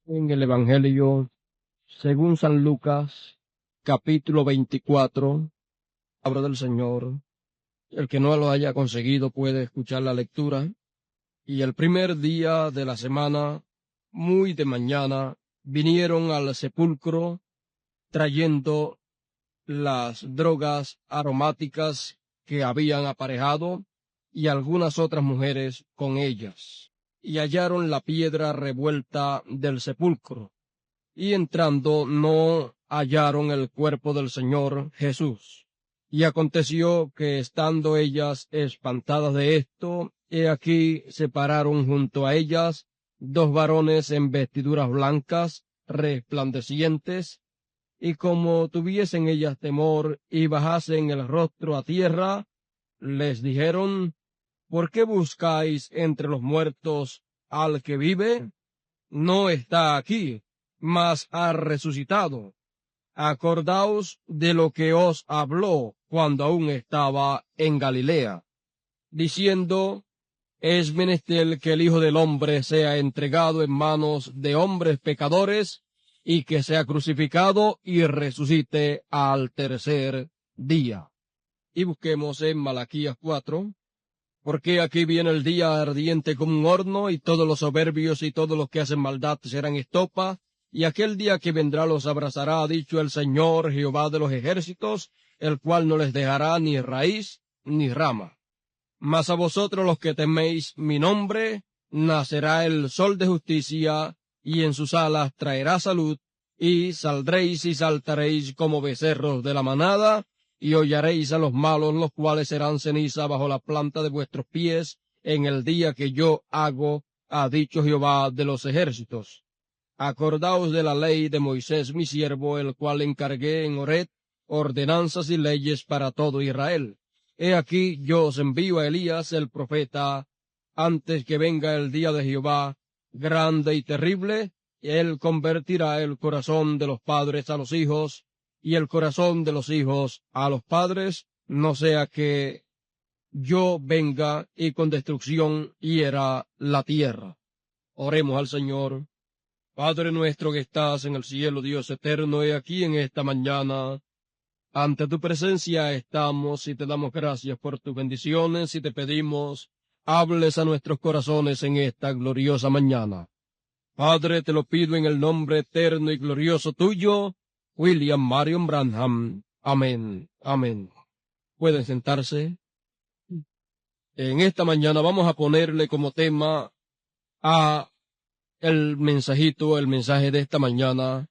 En el Evangelio, según San Lucas, capítulo 24, palabra del Señor. El que no lo haya conseguido puede escuchar la lectura. Y el primer día de la semana, muy de mañana, vinieron al sepulcro trayendo las drogas aromáticas que habían aparejado y algunas otras mujeres con ellas. Y hallaron la piedra revuelta del sepulcro. Y entrando no hallaron el cuerpo del Señor Jesús. Y aconteció que estando ellas espantadas de esto, he aquí se pararon junto a ellas dos varones en vestiduras blancas, resplandecientes, y como tuviesen ellas temor y bajasen el rostro a tierra, les dijeron: ¿Por qué buscáis entre los muertos al que vive? No está aquí, mas ha resucitado. Acordaos de lo que os habló cuando aún estaba en Galilea, diciendo: es menester que el Hijo del Hombre sea entregado en manos de hombres pecadores, y que sea crucificado y resucite al tercer día. Y busquemos en Malaquías 4. Porque aquí viene el día ardiente como un horno, y todos los soberbios y todos los que hacen maldad serán estopa, y aquel día que vendrá los abrazará, ha dicho el Señor Jehová de los ejércitos, el cual no les dejará ni raíz ni rama. Mas a vosotros los que teméis mi nombre, nacerá el sol de justicia, y en sus alas traerá salud, y saldréis y saltaréis como becerros de la manada, y hollaréis a los malos, los cuales serán ceniza bajo la planta de vuestros pies, en el día que yo hago, ha dicho Jehová de los ejércitos. Acordaos de la ley de Moisés mi siervo, el cual encargué en Horeb ordenanzas y leyes para todo Israel. He aquí yo os envío a Elías el profeta, antes que venga el día de Jehová, grande y terrible, y él convertirá el corazón de los padres a los hijos, y el corazón de los hijos a los padres, no sea que yo venga y con destrucción hiera la tierra. Oremos al Señor. Padre nuestro que estás en el cielo, Dios eterno, he aquí en esta mañana, ante tu presencia estamos y te damos gracias por tus bendiciones y te pedimos, hables a nuestros corazones en esta gloriosa mañana. Padre, te lo pido en el nombre eterno y glorioso tuyo, William Marion Branham. Amén. Amén. Pueden sentarse. En esta mañana vamos a ponerle como tema a el mensaje de esta mañana.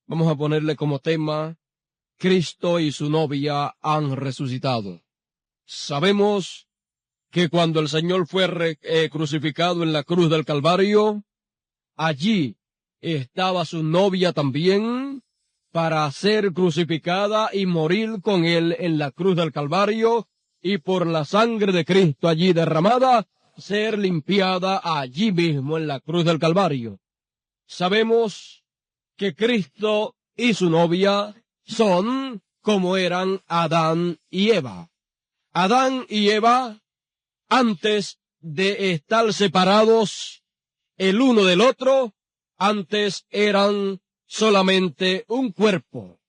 Vamos a ponerle como tema: Cristo y su novia han resucitado. Sabemos que cuando el Señor fue crucificado en la cruz del Calvario, allí estaba su novia también para ser crucificada y morir con él en la cruz del Calvario, y por la sangre de Cristo allí derramada, ser limpiada allí mismo en la cruz del Calvario. Sabemos que Cristo y su novia son como eran Adán y Eva. Adán y Eva, antes de estar separados el uno del otro, antes eran solamente un cuerpo.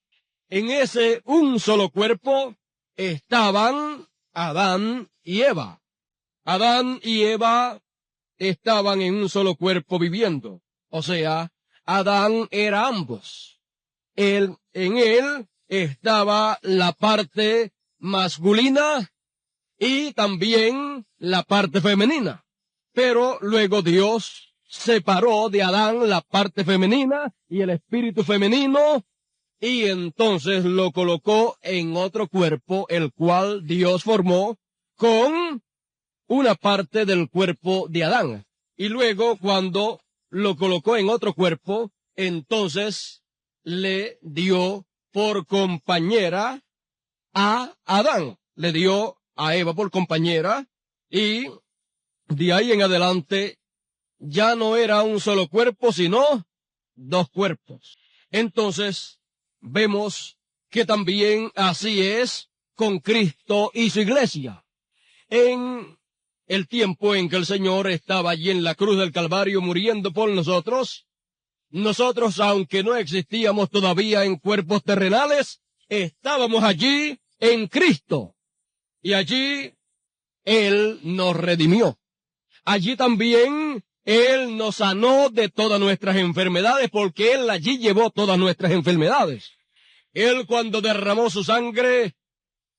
En ese un solo cuerpo estaban Adán y Eva. Adán y Eva estaban en un solo cuerpo viviendo. O sea, Adán era ambos. En él estaba la parte masculina y también la parte femenina. Pero luego Dios separó de Adán la parte femenina y el espíritu femenino, y entonces lo colocó en otro cuerpo, el cual Dios formó con una parte del cuerpo de Adán. Y luego, cuando lo colocó en otro cuerpo, entonces le dio por compañera a Adán. Le dio a Eva por compañera, y de ahí en adelante ya no era un solo cuerpo, sino dos cuerpos. Entonces, vemos que también así es con Cristo y su iglesia. En el tiempo en que el Señor estaba allí en la cruz del Calvario muriendo por nosotros, nosotros, aunque no existíamos todavía en cuerpos terrenales, estábamos allí en Cristo. Y allí Él nos redimió. Allí también Él nos sanó de todas nuestras enfermedades, porque Él allí llevó todas nuestras enfermedades. Él, cuando derramó su sangre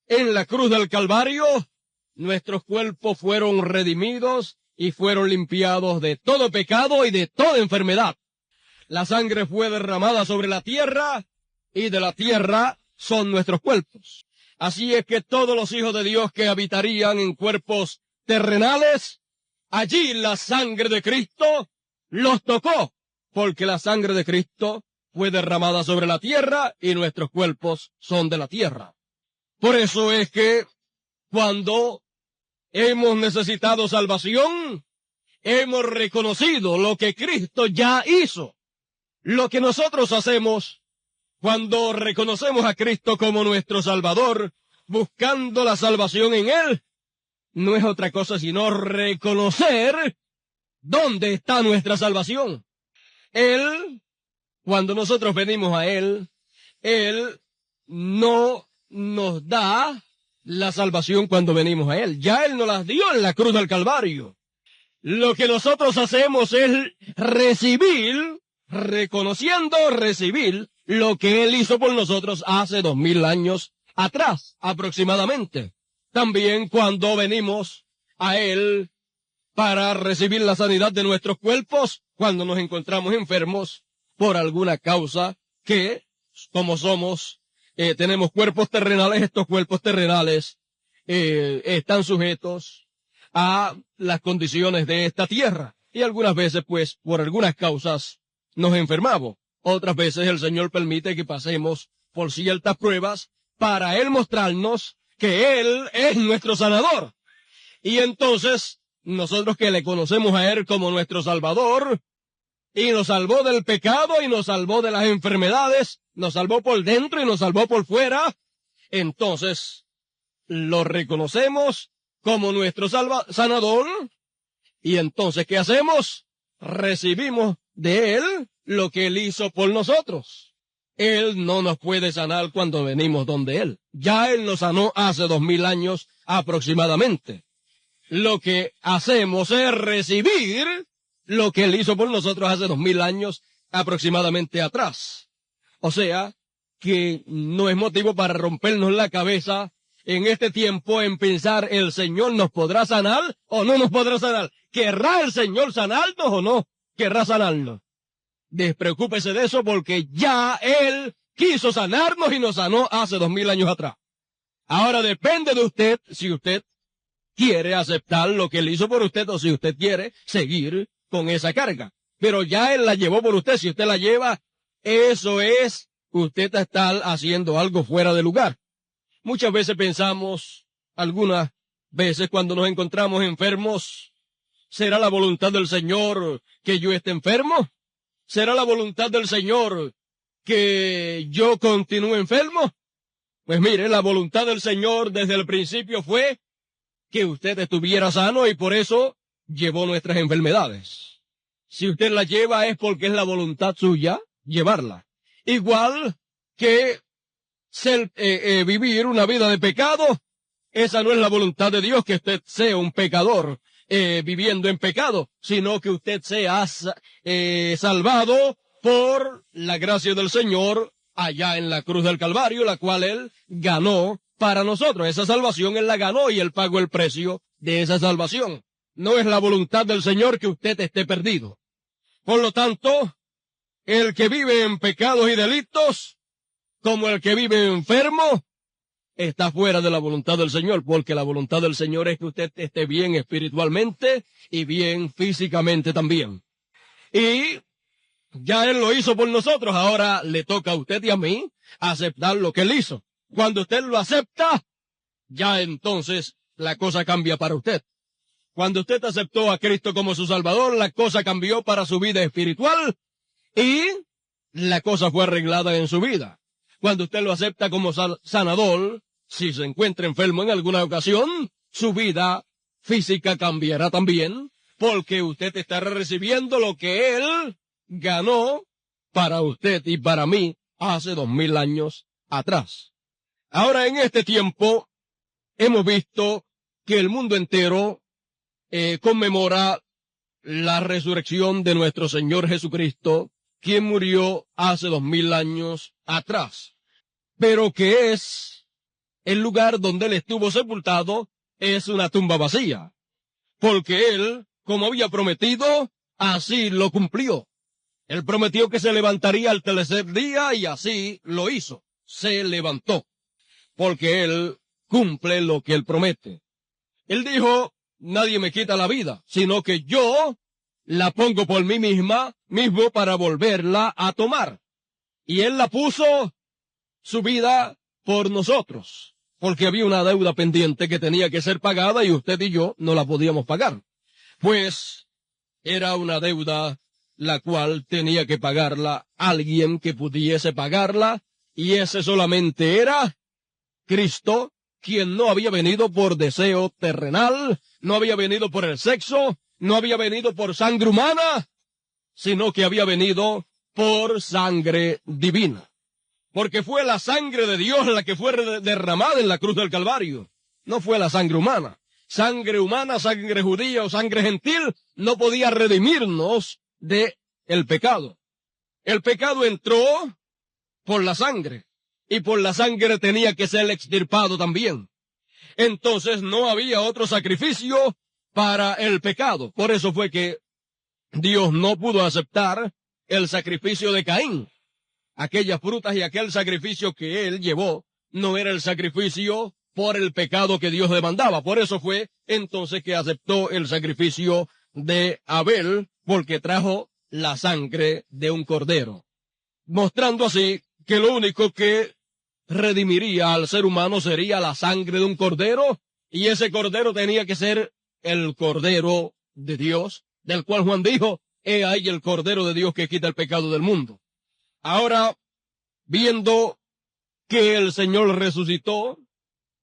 en la cruz del Calvario, nuestros cuerpos fueron redimidos y fueron limpiados de todo pecado y de toda enfermedad. La sangre fue derramada sobre la tierra, y de la tierra son nuestros cuerpos. Así es que todos los hijos de Dios que habitarían en cuerpos terrenales, allí la sangre de Cristo los tocó, porque la sangre de Cristo fue derramada sobre la tierra y nuestros cuerpos son de la tierra. Por eso es que cuando hemos necesitado salvación, hemos reconocido lo que Cristo ya hizo. Lo que nosotros hacemos cuando reconocemos a Cristo como nuestro Salvador, buscando la salvación en Él, no es otra cosa sino reconocer dónde está nuestra salvación. Él, cuando nosotros venimos a Él no nos da la salvación cuando venimos a Él. Ya Él nos las dio en la cruz del Calvario. Lo que nosotros hacemos es recibir, recibir lo que Él hizo por nosotros hace 2000 años atrás, aproximadamente. También cuando venimos a Él para recibir la sanidad de nuestros cuerpos, cuando nos encontramos enfermos por alguna causa que, como somos, tenemos cuerpos terrenales, estos cuerpos terrenales están sujetos a las condiciones de esta tierra. Y algunas veces, pues, por algunas causas, nos enfermamos. Otras veces el Señor permite que pasemos por ciertas pruebas para Él mostrarnos que Él es nuestro sanador. Y entonces, nosotros que le conocemos a Él como nuestro Salvador, y nos salvó del pecado y nos salvó de las enfermedades, nos salvó por dentro y nos salvó por fuera, entonces lo reconocemos como nuestro sanador, y entonces, ¿qué hacemos? Recibimos de Él lo que Él hizo por nosotros. Él no nos puede sanar cuando venimos donde Él. Ya Él nos sanó hace 2000 años aproximadamente. Lo que hacemos es recibir lo que Él hizo por nosotros hace 2000 años aproximadamente atrás. O sea, que no es motivo para rompernos la cabeza en este tiempo en pensar el Señor nos podrá sanar o no nos podrá sanar. ¿Querrá el Señor sanarnos o no querrá sanarnos? Despreocúpese de eso porque ya Él quiso sanarnos y nos sanó hace 2000 años atrás. Ahora depende de usted si usted quiere aceptar lo que Él hizo por usted o si usted quiere seguir con esa carga. Pero ya Él la llevó por usted. Si usted la lleva, eso es usted estar haciendo algo fuera de lugar. Muchas veces pensamos, algunas veces cuando nos encontramos enfermos, ¿será la voluntad del Señor que yo esté enfermo? ¿Será la voluntad del Señor que yo continúe enfermo? Pues mire, la voluntad del Señor desde el principio fue que usted estuviera sano y por eso llevó nuestras enfermedades. Si usted la lleva es porque es la voluntad suya llevarla. Igual que vivir una vida de pecado, esa no es la voluntad de Dios que usted sea un pecador viviendo en pecado, sino que usted sea salvado por la gracia del Señor allá en la cruz del Calvario, la cual Él ganó para nosotros. Esa salvación Él la ganó y Él pagó el precio de esa salvación. No es la voluntad del Señor que usted esté perdido. Por lo tanto, el que vive en pecados y delitos, como el que vive enfermo, está fuera de la voluntad del Señor, porque la voluntad del Señor es que usted esté bien espiritualmente y bien físicamente también. Y ya Él lo hizo por nosotros, ahora le toca a usted y a mí aceptar lo que Él hizo. Cuando usted lo acepta, ya entonces la cosa cambia para usted. Cuando usted aceptó a Cristo como su Salvador, la cosa cambió para su vida espiritual y la cosa fue arreglada en su vida. Cuando usted lo acepta como sanador, si se encuentra enfermo en alguna ocasión, su vida física cambiará también, porque usted estará recibiendo lo que Él ganó para usted y para mí hace 2000 años atrás. Ahora, en este tiempo, hemos visto que el mundo entero conmemora la resurrección de nuestro Señor Jesucristo, quien murió hace 2000 años atrás. Pero que es el lugar donde Él estuvo sepultado, es una tumba vacía. Porque Él, como había prometido, así lo cumplió. Él prometió que se levantaría al tercer día y así lo hizo. Se levantó. Porque Él cumple lo que Él promete. Él dijo, nadie me quita la vida, sino que yo la pongo por mí mismo para volverla a tomar. Y Él la puso su vida por nosotros, porque había una deuda pendiente que tenía que ser pagada y usted y yo no la podíamos pagar. Pues era una deuda la cual tenía que pagarla alguien que pudiese pagarla, y ese solamente era Cristo, quien no había venido por deseo terrenal, no había venido por el sexo, no había venido por sangre humana, sino que había venido por sangre divina. Porque fue la sangre de Dios la que fue derramada en la cruz del Calvario. No fue la sangre humana. Sangre humana, sangre judía o sangre gentil no podía redimirnos de el pecado. El pecado entró por la sangre. Y por la sangre tenía que ser extirpado también. Entonces no había otro sacrificio para el pecado. Por eso fue que Dios no pudo aceptar el sacrificio de Caín. Aquellas frutas y aquel sacrificio que él llevó no era el sacrificio por el pecado que Dios demandaba. Por eso fue entonces que aceptó el sacrificio de Abel, porque trajo la sangre de un cordero. Mostrando así que lo único que redimiría al ser humano sería la sangre de un cordero, y ese cordero tenía que ser el cordero de Dios, del cual Juan dijo, he ahí el cordero de Dios que quita el pecado del mundo. Ahora, viendo que el Señor resucitó,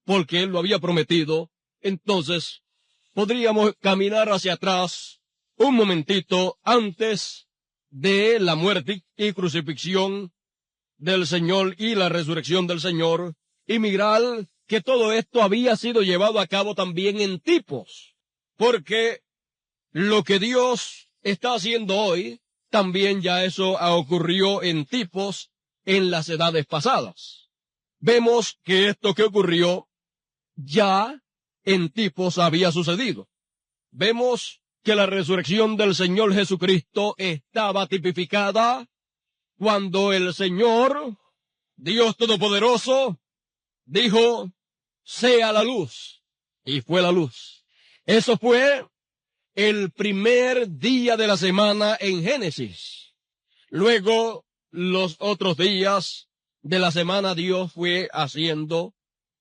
porque Él lo había prometido, entonces podríamos caminar hacia atrás un momentito antes de la muerte y crucifixión del Señor y la resurrección del Señor, y mirar que todo esto había sido llevado a cabo también en tipos, porque lo que Dios está haciendo hoy, también ya eso ocurrió en tipos en las edades pasadas. Vemos que esto que ocurrió ya en tipos había sucedido. Vemos que la resurrección del Señor Jesucristo estaba tipificada cuando el Señor, Dios Todopoderoso, dijo, sea la luz, y fue la luz. Eso fue el primer día de la semana en Génesis. Luego, los otros días de la semana, Dios fue haciendo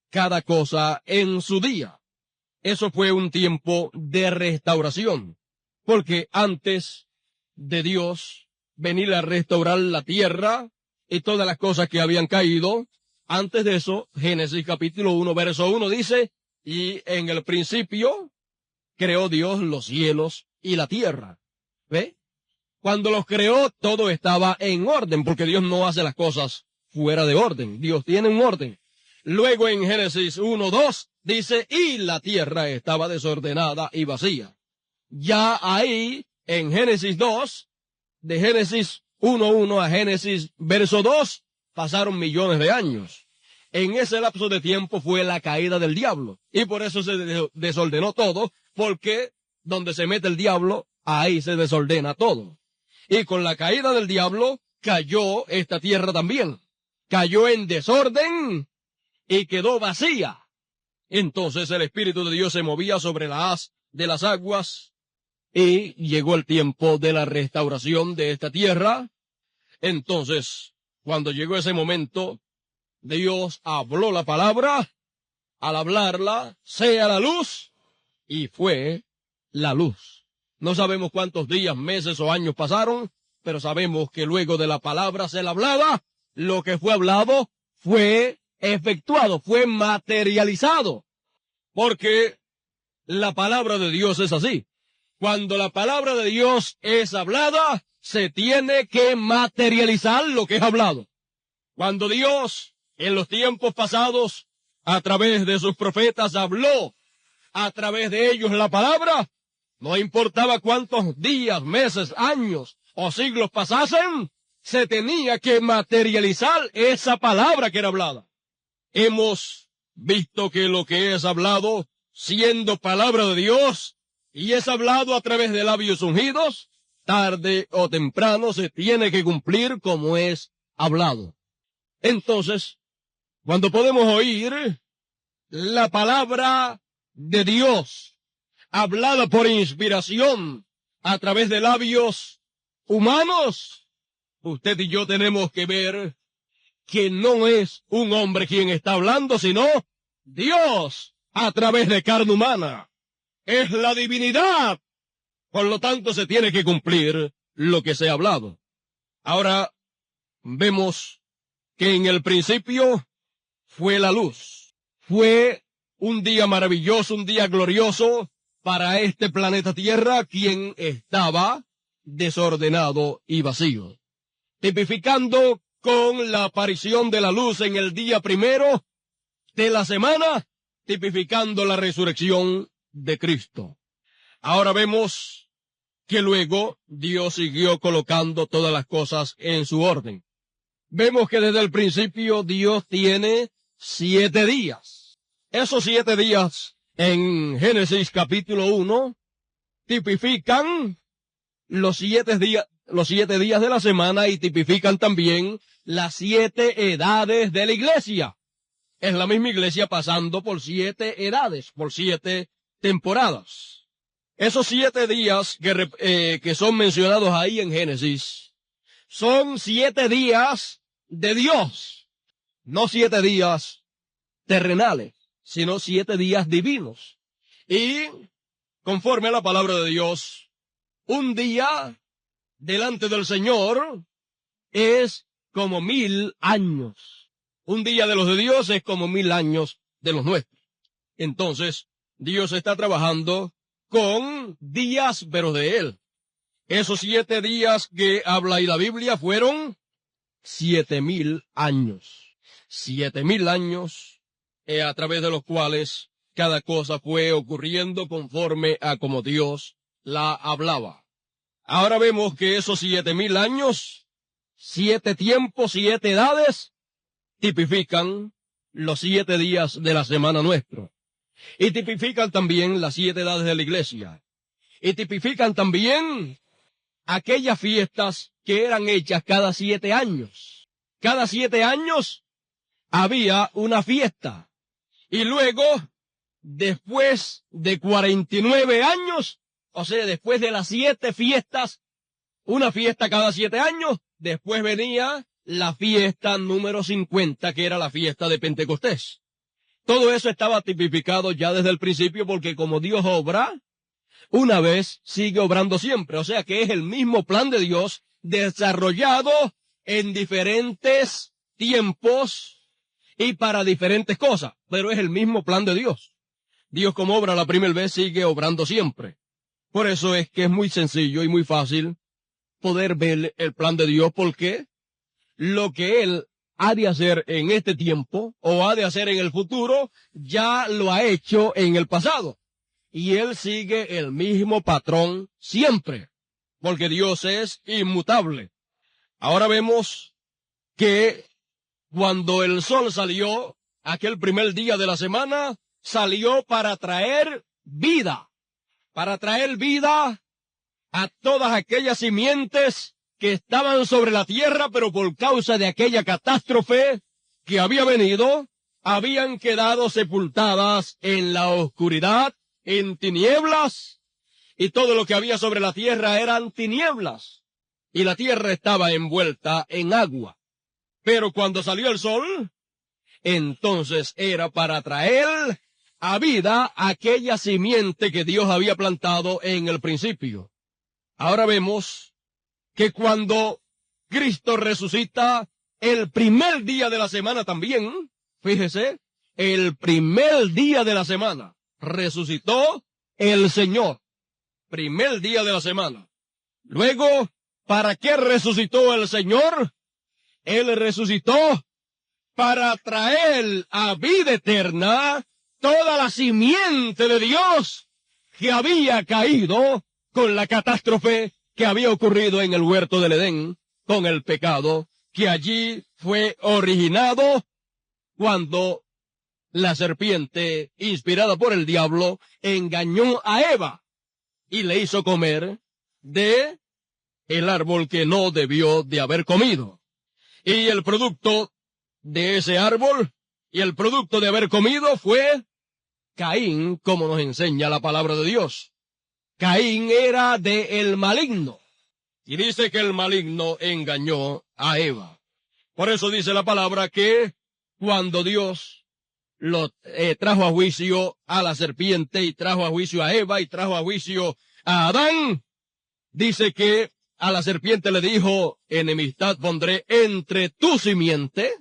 cada cosa en su día. Eso fue un tiempo de restauración, porque antes de Dios venir a restaurar la tierra y todas las cosas que habían caído, antes de eso, Génesis capítulo 1, verso 1 dice, y en el principio creó Dios los cielos y la tierra. ¿Ve? Cuando los creó, todo estaba en orden, porque Dios no hace las cosas fuera de orden. Dios tiene un orden. Luego en Génesis 1, 2 dice, y la tierra estaba desordenada y vacía. Ya ahí, en Génesis 2, de Génesis 1:1 a Génesis verso 2, pasaron millones de años. En ese lapso de tiempo fue la caída del diablo. Y por eso se desordenó todo, porque donde se mete el diablo, ahí se desordena todo. Y con la caída del diablo, cayó esta tierra también. Cayó en desorden y quedó vacía. Entonces el Espíritu de Dios se movía sobre la haz de las aguas, y llegó el tiempo de la restauración de esta tierra. Entonces, cuando llegó ese momento, Dios habló la palabra. Al hablarla, sea la luz, y fue la luz. No sabemos cuántos días, meses o años pasaron, pero sabemos que luego de la palabra ser hablada, lo que fue hablado fue efectuado, fue materializado. Porque la palabra de Dios es así. Cuando la palabra de Dios es hablada, se tiene que materializar lo que es hablado. Cuando Dios, en los tiempos pasados, a través de sus profetas, habló a través de ellos la palabra, no importaba cuántos días, meses, años o siglos pasasen, se tenía que materializar esa palabra que era hablada. Hemos visto que lo que es hablado, siendo palabra de Dios, y es hablado a través de labios ungidos, tarde o temprano se tiene que cumplir como es hablado. Entonces, cuando podemos oír la palabra de Dios, hablada por inspiración a través de labios humanos, usted y yo tenemos que ver que no es un hombre quien está hablando, sino Dios a través de carne humana. Es la divinidad. Por lo tanto, se tiene que cumplir lo que se ha hablado. Ahora, vemos que en el principio fue la luz. Fue un día maravilloso, un día glorioso para este planeta Tierra, quien estaba desordenado y vacío. Tipificando con la aparición de la luz en el día primero de la semana, tipificando la resurrección de Cristo. Ahora vemos que luego Dios siguió colocando todas las cosas en su orden. Vemos que desde el principio Dios tiene 7 días. Esos 7 días en Génesis capítulo 1 tipifican los 7 días de la semana y tipifican también las 7 edades de la iglesia. Es la misma iglesia pasando por 7 edades, por 7 temporadas. Esos 7 días que son mencionados ahí en Génesis son 7 días de Dios, no 7 días terrenales, sino 7 días divinos. Y conforme a la palabra de Dios, un día delante del Señor es como 1000 años. Un día de los de Dios es como 1000 años de los nuestros. Entonces, Dios está trabajando con días, pero de Él. Esos 7 días que habla ahí la Biblia fueron 7000 años. 7000 años a través de los cuales cada cosa fue ocurriendo conforme a como Dios la hablaba. Ahora vemos que esos 7000 años, 7 tiempos, 7 edades, tipifican los 7 días de la semana nuestra. Y tipifican también las 7 edades de la iglesia. Y tipifican también aquellas fiestas que eran hechas cada 7 años. Cada 7 años había una fiesta. Y luego, después de 49 años, o sea, después de las 7 fiestas, una fiesta cada 7 años, después venía la fiesta número 50, que era la fiesta de Pentecostés. Todo eso estaba tipificado ya desde el principio porque como Dios obra, una vez sigue obrando siempre. O sea que es el mismo plan de Dios desarrollado en diferentes tiempos y para diferentes cosas. Pero es el mismo plan de Dios. Dios como obra la primera vez sigue obrando siempre. Por eso es que es muy sencillo y muy fácil poder ver el plan de Dios porque lo que Él ha de hacer en este tiempo o ha de hacer en el futuro, ya lo ha hecho en el pasado. Y Él sigue el mismo patrón siempre, porque Dios es inmutable. Ahora vemos que cuando el sol salió, aquel primer día de la semana, salió para traer vida a todas aquellas simientes que estaban sobre la tierra, pero por causa de aquella catástrofe que había venido, habían quedado sepultadas en la oscuridad, en tinieblas, y todo lo que había sobre la tierra eran tinieblas, y la tierra estaba envuelta en agua. Pero cuando salió el sol, entonces era para traer a vida aquella simiente que Dios había plantado en el principio. Ahora vemos que cuando Cristo resucita el primer día de la semana también, fíjese, el primer día de la semana resucitó el Señor. primer día de la semana. Luego, ¿para qué resucitó el Señor? Él resucitó para traer a vida eterna toda la simiente de Dios que había caído con la catástrofe que había ocurrido en el huerto del Edén, con el pecado que allí fue originado cuando la serpiente, inspirada por el diablo, engañó a Eva y le hizo comer de el árbol que no debió de haber comido. Y el producto de ese árbol y el producto de haber comido fue Caín, como nos enseña la palabra de Dios. Caín era de el maligno. Y dice que el maligno engañó a Eva. Por eso dice la palabra que cuando Dios lo trajo a juicio a la serpiente y trajo a juicio a Eva y trajo a juicio a Adán, dice que a la serpiente le dijo, enemistad pondré entre tu simiente.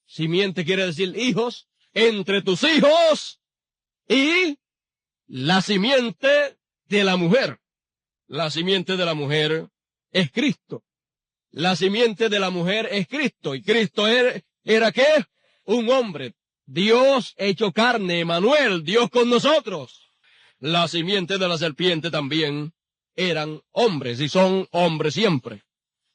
Simiente quiere decir hijos, entre tus hijos y la simiente de la mujer. La simiente de la mujer es Cristo. La simiente de la mujer es Cristo. ¿Y Cristo era qué? Un hombre. Dios hecho carne, Emmanuel, Dios con nosotros. La simiente de la serpiente también eran hombres y son hombres siempre.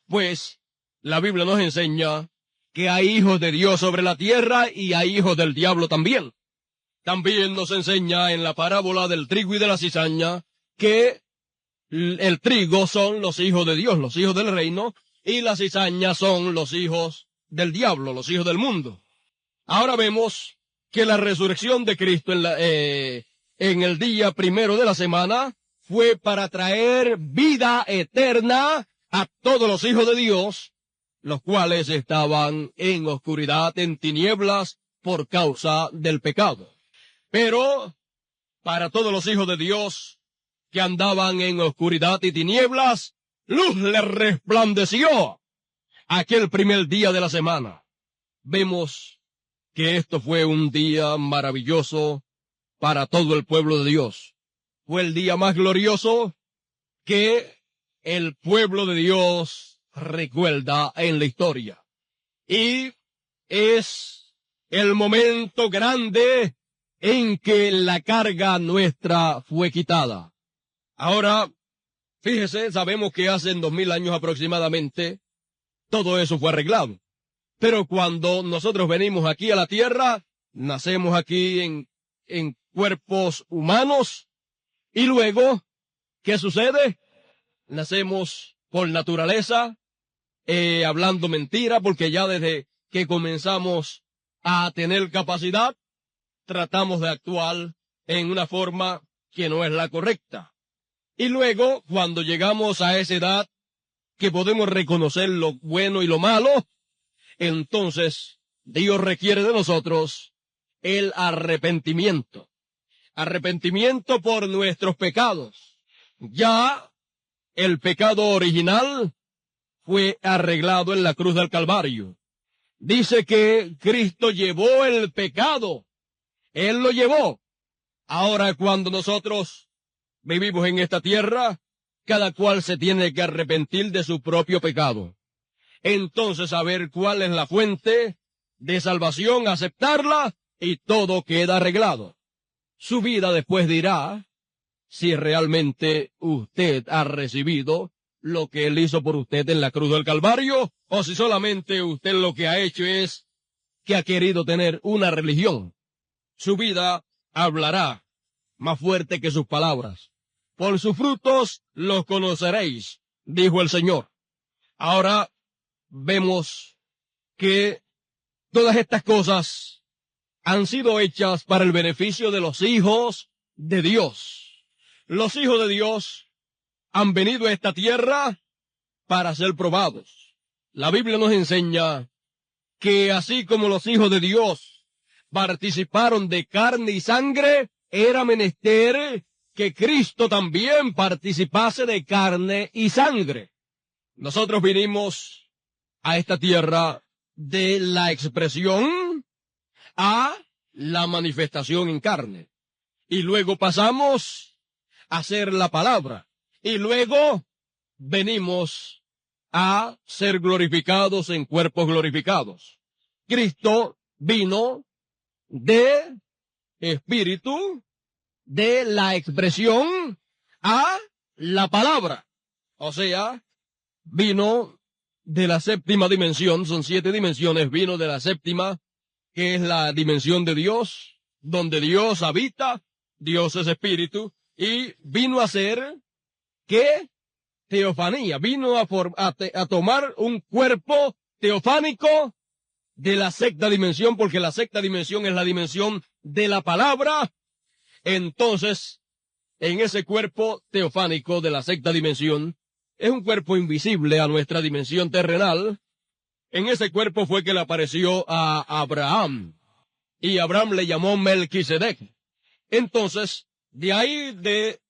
Pues la Biblia nos enseña que hay hijos de Dios sobre la tierra y hay hijos del diablo también. También nos enseña en la parábola del trigo y de la cizaña que el trigo son los hijos de Dios, los hijos del reino, y la cizaña son los hijos del diablo, los hijos del mundo. Ahora vemos que la resurrección de Cristo en el día primero de la semana fue para traer vida eterna a todos los hijos de Dios, los cuales estaban en oscuridad, en tinieblas, por causa del pecado. Pero para todos los hijos de Dios que andaban en oscuridad y tinieblas, luz les resplandeció aquel primer día de la semana. Vemos que esto fue un día maravilloso para todo el pueblo de Dios. Fue el día más glorioso que el pueblo de Dios recuerda en la historia. Y es el momento grande en que la carga nuestra fue quitada. Ahora, fíjese, sabemos que hace 2000 años aproximadamente todo eso fue arreglado. Pero cuando nosotros venimos aquí a la tierra, nacemos aquí en cuerpos humanos, y luego, ¿qué sucede? Nacemos por naturaleza, hablando mentira, porque ya desde que comenzamos a tener capacidad, tratamos de actuar en una forma que no es la correcta. Y luego, cuando llegamos a esa edad que podemos reconocer lo bueno y lo malo, entonces Dios requiere de nosotros el arrepentimiento. Arrepentimiento por nuestros pecados. Ya el pecado original fue arreglado en la cruz del Calvario. Dice que Cristo llevó el pecado. Él lo llevó. Ahora, cuando nosotros vivimos en esta tierra, cada cual se tiene que arrepentir de su propio pecado. Entonces, saber cuál es la fuente de salvación, aceptarla, y todo queda arreglado. Su vida después dirá si realmente usted ha recibido lo que Él hizo por usted en la cruz del Calvario, o si solamente usted lo que ha hecho es que ha querido tener una religión. Su vida hablará más fuerte que sus palabras. Por sus frutos los conoceréis, dijo el Señor. Ahora vemos que todas estas cosas han sido hechas para el beneficio de los hijos de Dios. Los hijos de Dios han venido a esta tierra para ser probados. La Biblia nos enseña que así como los hijos de Dios participaron de carne y sangre, era menester que Cristo también participase de carne y sangre. Nosotros vinimos a esta tierra de la expresión a la manifestación en carne. Y luego pasamos a ser la palabra. Y luego venimos a ser glorificados en cuerpos glorificados. Cristo vino de espíritu, de la expresión a la palabra. O sea, vino de la séptima dimensión, son 7 dimensiones, vino de la séptima, que es la dimensión de Dios, donde Dios habita, Dios es espíritu, y vino a ser, ¿qué? Teofanía, vino a tomar un cuerpo teofánico de la sexta dimensión, porque la sexta dimensión es la dimensión de la palabra. Entonces, en ese cuerpo teofánico de la sexta dimensión, es un cuerpo invisible a nuestra dimensión terrenal. En ese cuerpo fue que le apareció a Abraham, y Abraham le llamó Melquisedec. Entonces, de ahí de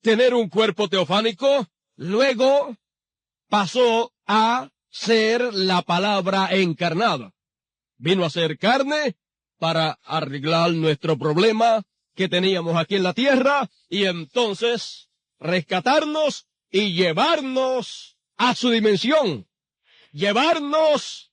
tener un cuerpo teofánico, luego pasó a ser la palabra encarnada. Vino a ser carne para arreglar nuestro problema que teníamos aquí en la tierra y entonces rescatarnos y llevarnos a su dimensión, llevarnos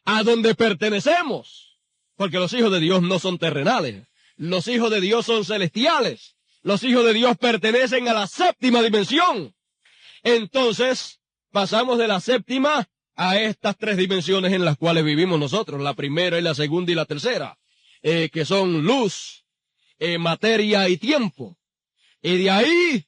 a donde pertenecemos, porque los hijos de Dios no son terrenales, los hijos de Dios son celestiales, los hijos de Dios pertenecen a la séptima dimensión. Entonces, pasamos de la séptima a estas 3 dimensiones en las cuales vivimos nosotros, la primera y la segunda y la tercera, que son luz, materia y tiempo. Y de ahí,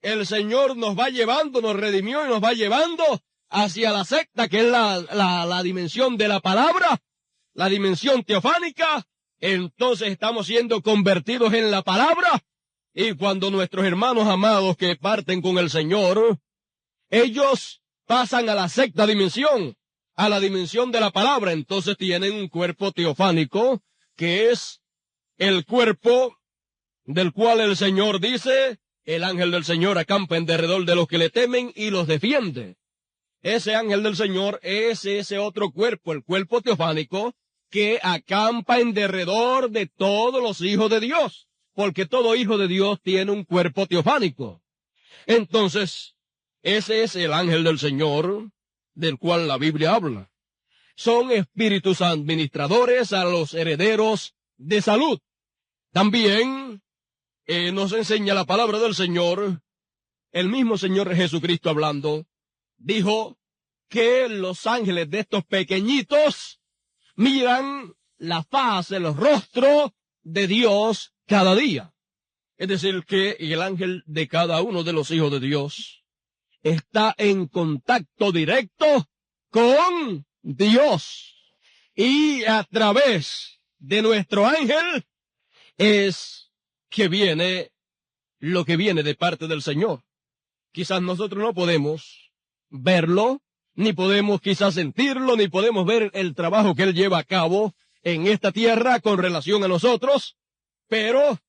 el Señor nos va llevando, nos redimió y nos va llevando hacia la sexta, que es la dimensión de la palabra, la dimensión teofánica. Entonces estamos siendo convertidos en la palabra. Y cuando nuestros hermanos amados que parten con el Señor, ellos pasan a la sexta dimensión, a la dimensión de la palabra, entonces tienen un cuerpo teofánico, que es el cuerpo del cual el Señor dice, el ángel del Señor acampa en derredor de los que le temen y los defiende. Ese ángel del Señor es ese otro cuerpo, el cuerpo teofánico, que acampa en derredor de todos los hijos de Dios, porque todo hijo de Dios tiene un cuerpo teofánico. Entonces, ese es el ángel del Señor, del cual la Biblia habla. Son espíritus administradores a los herederos de salud. También nos enseña la palabra del Señor, el mismo Señor Jesucristo hablando, dijo que los ángeles de estos pequeñitos miran la faz, el rostro de Dios cada día. Es decir, que el ángel de cada uno de los hijos de Dios está en contacto directo con Dios. Y a través de nuestro ángel es que viene lo que viene de parte del Señor. Quizás nosotros no podemos verlo, ni podemos quizás sentirlo, ni podemos ver el trabajo que Él lleva a cabo en esta tierra con relación a nosotros, pero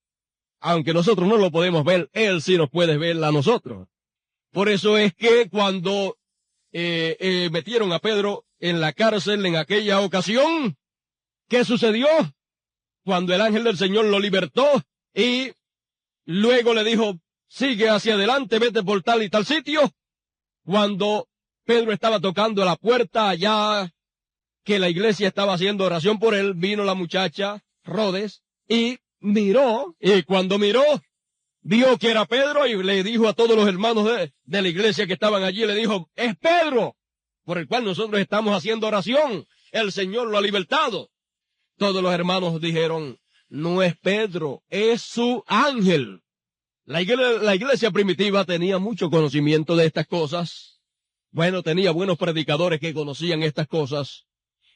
aunque nosotros no lo podemos ver, Él sí nos puede ver a nosotros. Por eso es que cuando metieron a Pedro en la cárcel en aquella ocasión, ¿qué sucedió? Cuando el ángel del Señor lo libertó y luego le dijo, sigue hacia adelante, vete por tal y tal sitio. Cuando Pedro estaba tocando a la puerta allá, que la iglesia estaba haciendo oración por él, vino la muchacha, Rodes, y miró, y cuando miró, vio que era Pedro y le dijo a todos los hermanos de la iglesia que estaban allí, le dijo, es Pedro, por el cual nosotros estamos haciendo oración, el Señor lo ha libertado. Todos los hermanos dijeron, no es Pedro, es su ángel. La iglesia primitiva tenía mucho conocimiento de estas cosas. Bueno, tenía buenos predicadores que conocían estas cosas.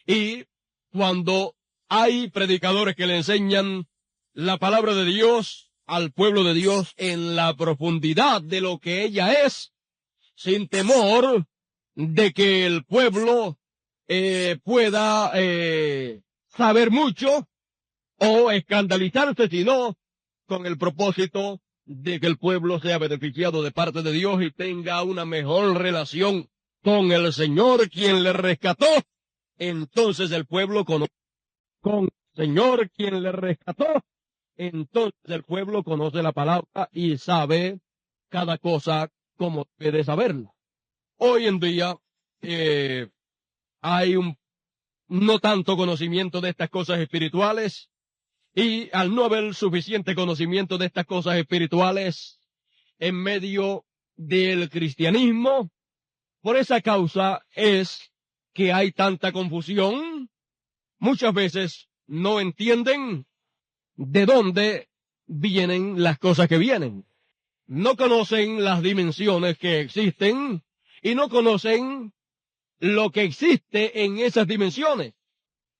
Y cuando hay predicadores que le enseñan la palabra de Dios al pueblo de Dios en la profundidad de lo que ella es, sin temor de que el pueblo pueda saber mucho o escandalizarse, sino con el propósito de que el pueblo sea beneficiado de parte de Dios y tenga una mejor relación con el Señor, quien le rescató. Entonces el pueblo con el Señor, quien le rescató, entonces el pueblo conoce la palabra y sabe cada cosa como debe saberla. Hoy en día hay un no tanto conocimiento de estas cosas espirituales, y al no haber suficiente conocimiento de estas cosas espirituales en medio del cristianismo, por esa causa es que hay tanta confusión. Muchas veces no entienden de dónde vienen las cosas que vienen. No conocen las dimensiones que existen y no conocen lo que existe en esas dimensiones.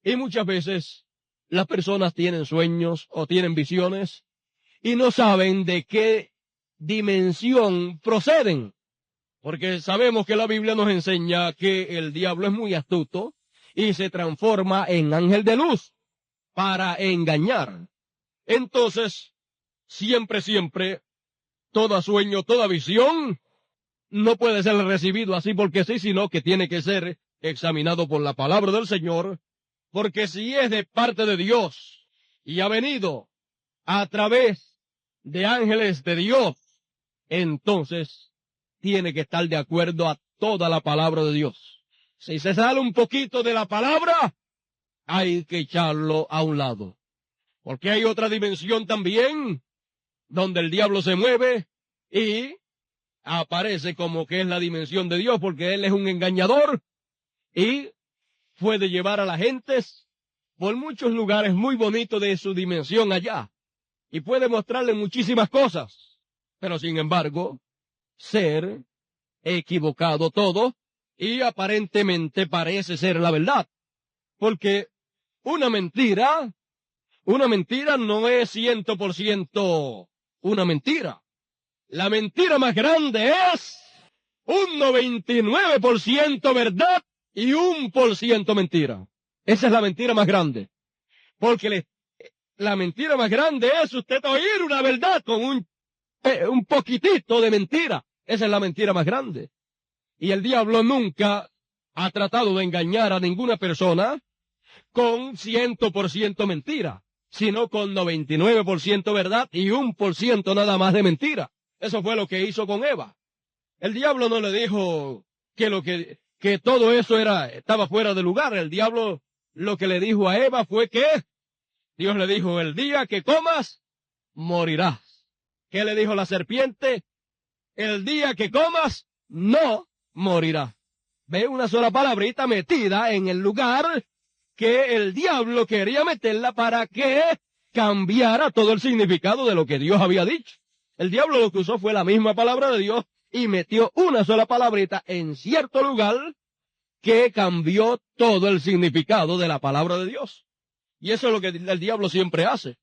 Y muchas veces las personas tienen sueños o tienen visiones y no saben de qué dimensión proceden. Porque sabemos que la Biblia nos enseña que el diablo es muy astuto y se transforma en ángel de luz para engañar. Entonces, siempre, todo sueño, toda visión, no puede ser recibido así porque sí, sino que tiene que ser examinado por la palabra del Señor, porque si es de parte de Dios y ha venido a través de ángeles de Dios, entonces tiene que estar de acuerdo a toda la palabra de Dios. Si se sale un poquito de la palabra, hay que echarlo a un lado. Porque hay otra dimensión también, donde el diablo se mueve y aparece como que es la dimensión de Dios, porque él es un engañador y puede llevar a las gentes por muchos lugares muy bonitos de su dimensión allá, y puede mostrarle muchísimas cosas, pero sin embargo, ser equivocado todo, y aparentemente parece ser la verdad, porque una mentira no es 100% una mentira. La mentira más grande es un 99% verdad y 1% mentira. Esa es la mentira más grande. Porque la mentira más grande es usted oír una verdad con un poquitito de mentira. Esa es la mentira más grande. Y el diablo nunca ha tratado de engañar a ninguna persona con 100% mentira, sino con 99% verdad y 1% nada más de mentira. Eso fue lo que hizo con Eva. El diablo no le dijo que todo eso estaba fuera de lugar. El diablo lo que le dijo a Eva fue que Dios le dijo: el día que comas, morirás. ¿Qué le dijo la serpiente? El día que comas, no morirás. Ve, una sola palabrita metida en el lugar que el diablo quería meterla para que cambiara todo el significado de lo que Dios había dicho. El diablo lo que usó fue la misma palabra de Dios y metió una sola palabrita en cierto lugar que cambió todo el significado de la palabra de Dios. Y eso es lo que el diablo siempre hace.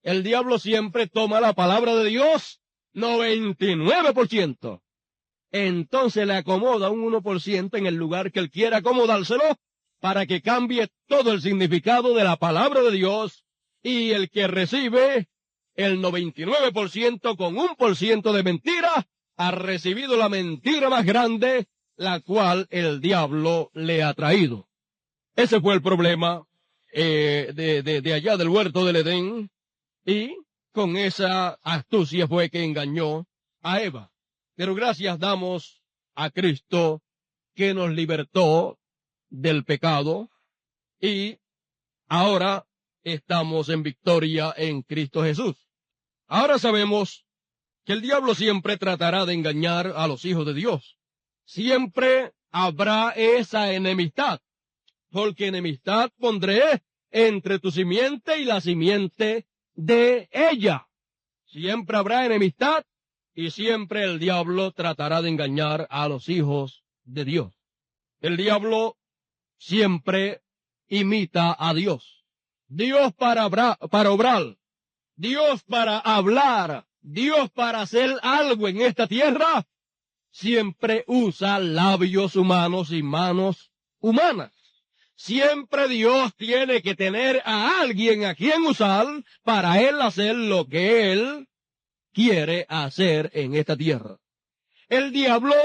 El diablo siempre toma la palabra de Dios 99%. Entonces le acomoda un 1% en el lugar que él quiera acomodárselo para que cambie todo el significado de la palabra de Dios, y el que recibe el 99% con 1% de mentira ha recibido la mentira más grande, la cual el diablo le ha traído. Ese fue el problema de allá del huerto del Edén, y con esa astucia fue que engañó a Eva. Pero gracias damos a Cristo, que nos libertó del pecado, y ahora estamos en victoria en Cristo Jesús. Ahora sabemos que el diablo siempre tratará de engañar a los hijos de Dios. Siempre habrá esa enemistad, porque enemistad pondré entre tu simiente y la simiente de ella. Siempre habrá enemistad, y siempre el diablo tratará de engañar a los hijos de Dios. El diablo siempre imita a Dios. Dios para obrar, Dios para hablar, Dios para hacer algo en esta tierra, siempre usa labios humanos y manos humanas. Siempre Dios tiene que tener a alguien a quien usar para él hacer lo que él quiere hacer en esta tierra. El diablo,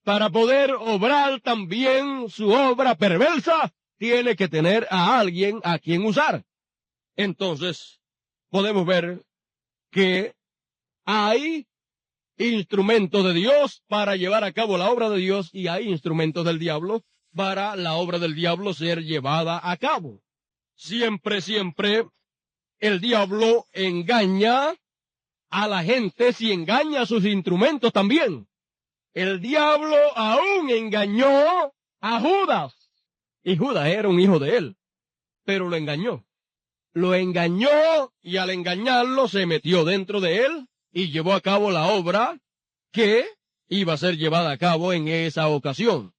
para poder obrar también su obra perversa, tiene que tener a alguien a quien usar. Entonces, podemos ver que hay instrumentos de Dios para llevar a cabo la obra de Dios y hay instrumentos del diablo para la obra del diablo ser llevada a cabo. Siempre, siempre el diablo engaña a la gente si engaña a sus instrumentos también. El diablo aún engañó a Judas. Y Judas era un hijo de él, pero lo engañó. Lo engañó y al engañarlo se metió dentro de él y llevó a cabo la obra que iba a ser llevada a cabo en esa ocasión.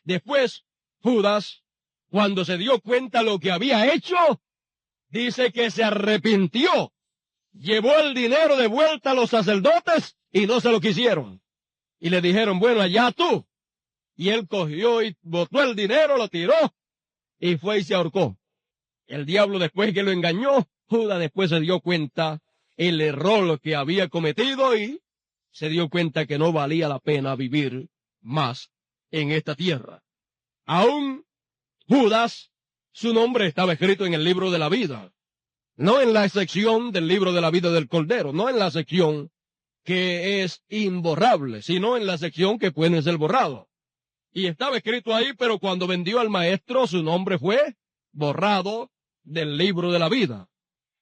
Después, Judas, cuando se dio cuenta lo que había hecho, dice que se arrepintió. Llevó el dinero de vuelta a los sacerdotes y no se lo quisieron. Y le dijeron, bueno, allá tú. Y él cogió y botó el dinero, lo tiró y fue y se ahorcó. El diablo, después que lo engañó, Judas después se dio cuenta el error que había cometido y se dio cuenta que no valía la pena vivir más en esta tierra. Aún Judas, su nombre estaba escrito en el libro de la vida. No en la sección del libro de la vida del Cordero, no en la sección que es imborrable, sino en la sección que puede ser borrado. Y estaba escrito ahí, pero cuando vendió al maestro, su nombre fue borrado del libro de la vida.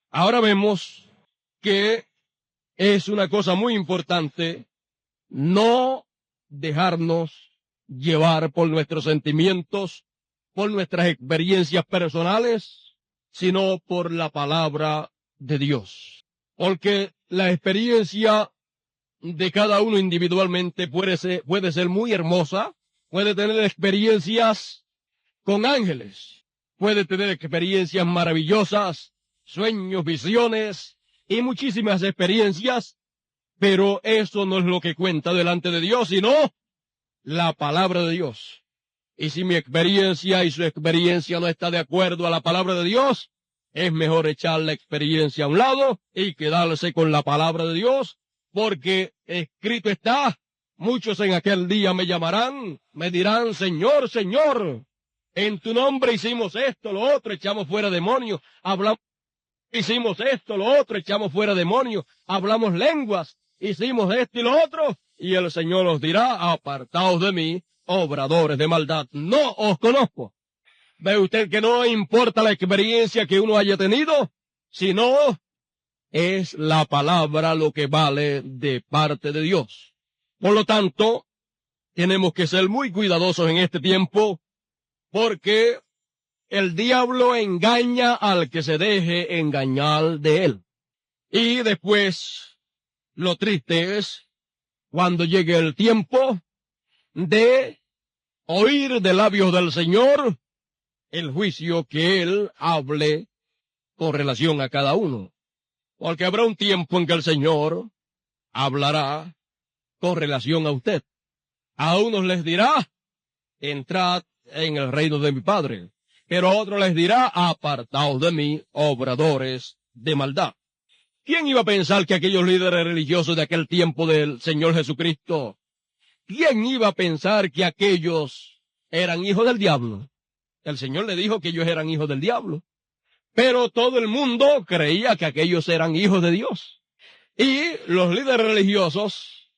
Ahora vemos que es una cosa muy importante no dejarnos llevar por nuestros sentimientos, por nuestras experiencias personales, sino por la palabra de Dios. Porque la experiencia de cada uno individualmente puede ser muy hermosa, puede tener experiencias con ángeles, puede tener experiencias maravillosas, sueños, visiones y muchísimas experiencias, pero eso no es lo que cuenta delante de Dios, sino la palabra de Dios. Y si mi experiencia y su experiencia no está de acuerdo a la palabra de Dios, es mejor echar la experiencia a un lado y quedarse con la palabra de Dios, porque escrito está, muchos en aquel día me llamarán, me dirán, Señor, Señor, en tu nombre hicimos esto, lo otro, echamos fuera demonios, hicimos esto, lo otro, echamos fuera demonios, hablamos lenguas, hicimos esto y lo otro, y el Señor os dirá, apartaos de mí, obradores de maldad, no os conozco. ¿Ve usted que no importa la experiencia que uno haya tenido, sino es la palabra lo que vale de parte de Dios? Por lo tanto, tenemos que ser muy cuidadosos en este tiempo, porque el diablo engaña al que se deje engañar de él. Y después, lo triste es cuando llegue el tiempo de oír de labios del Señor el juicio que Él hable con relación a cada uno. Porque habrá un tiempo en que el Señor hablará con relación a usted. A unos les dirá, entrad en el reino de mi Padre. Pero a otros les dirá, apartaos de mí, obradores de maldad. ¿Quién iba a pensar que aquellos líderes religiosos de aquel tiempo del Señor Jesucristo, quién iba a pensar que aquellos eran hijos del diablo? El Señor le dijo que ellos eran hijos del diablo. Pero todo el mundo creía que aquellos eran hijos de Dios. Y los líderes religiosos,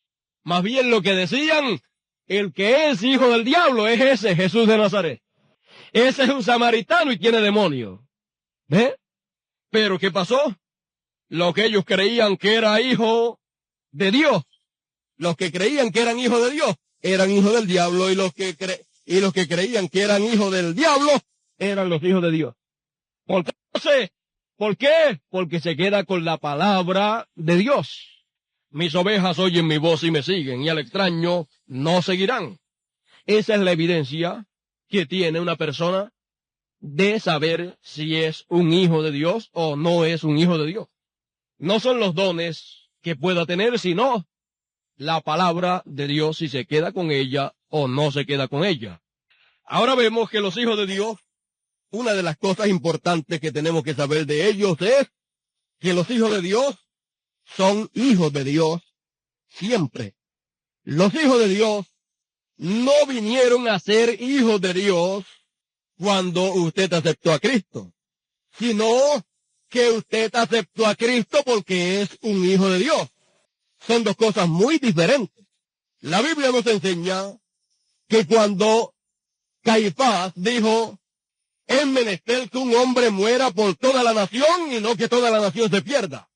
más bien lo que decían, el que es hijo del diablo es ese Jesús de Nazaret. Ese es un samaritano y tiene demonio. ¿Ve? Pero ¿qué pasó? Los que ellos creían que era hijo de Dios, los que creían que eran hijos de Dios, eran hijos del diablo, y los que creían que eran hijos del diablo, eran los hijos de Dios. ¿Por qué? Porque se queda con la palabra de Dios. Mis ovejas oyen mi voz y me siguen, y al extraño no seguirán. Esa es la evidencia que tiene una persona de saber si es un hijo de Dios o no es un hijo de Dios. No son los dones que pueda tener, sino la palabra de Dios, si se queda con ella o no se queda con ella. Ahora vemos que los hijos de Dios, una de las cosas importantes que tenemos que saber de ellos es que los hijos de Dios son hijos de Dios siempre. Los hijos de Dios no vinieron a ser hijos de Dios cuando usted aceptó a Cristo, sino que usted aceptó a Cristo porque es un hijo de Dios. Son dos cosas muy diferentes. La Biblia nos enseña que cuando Caifás dijo, es menester que un hombre muera por toda la nación y no que toda la nación se pierda.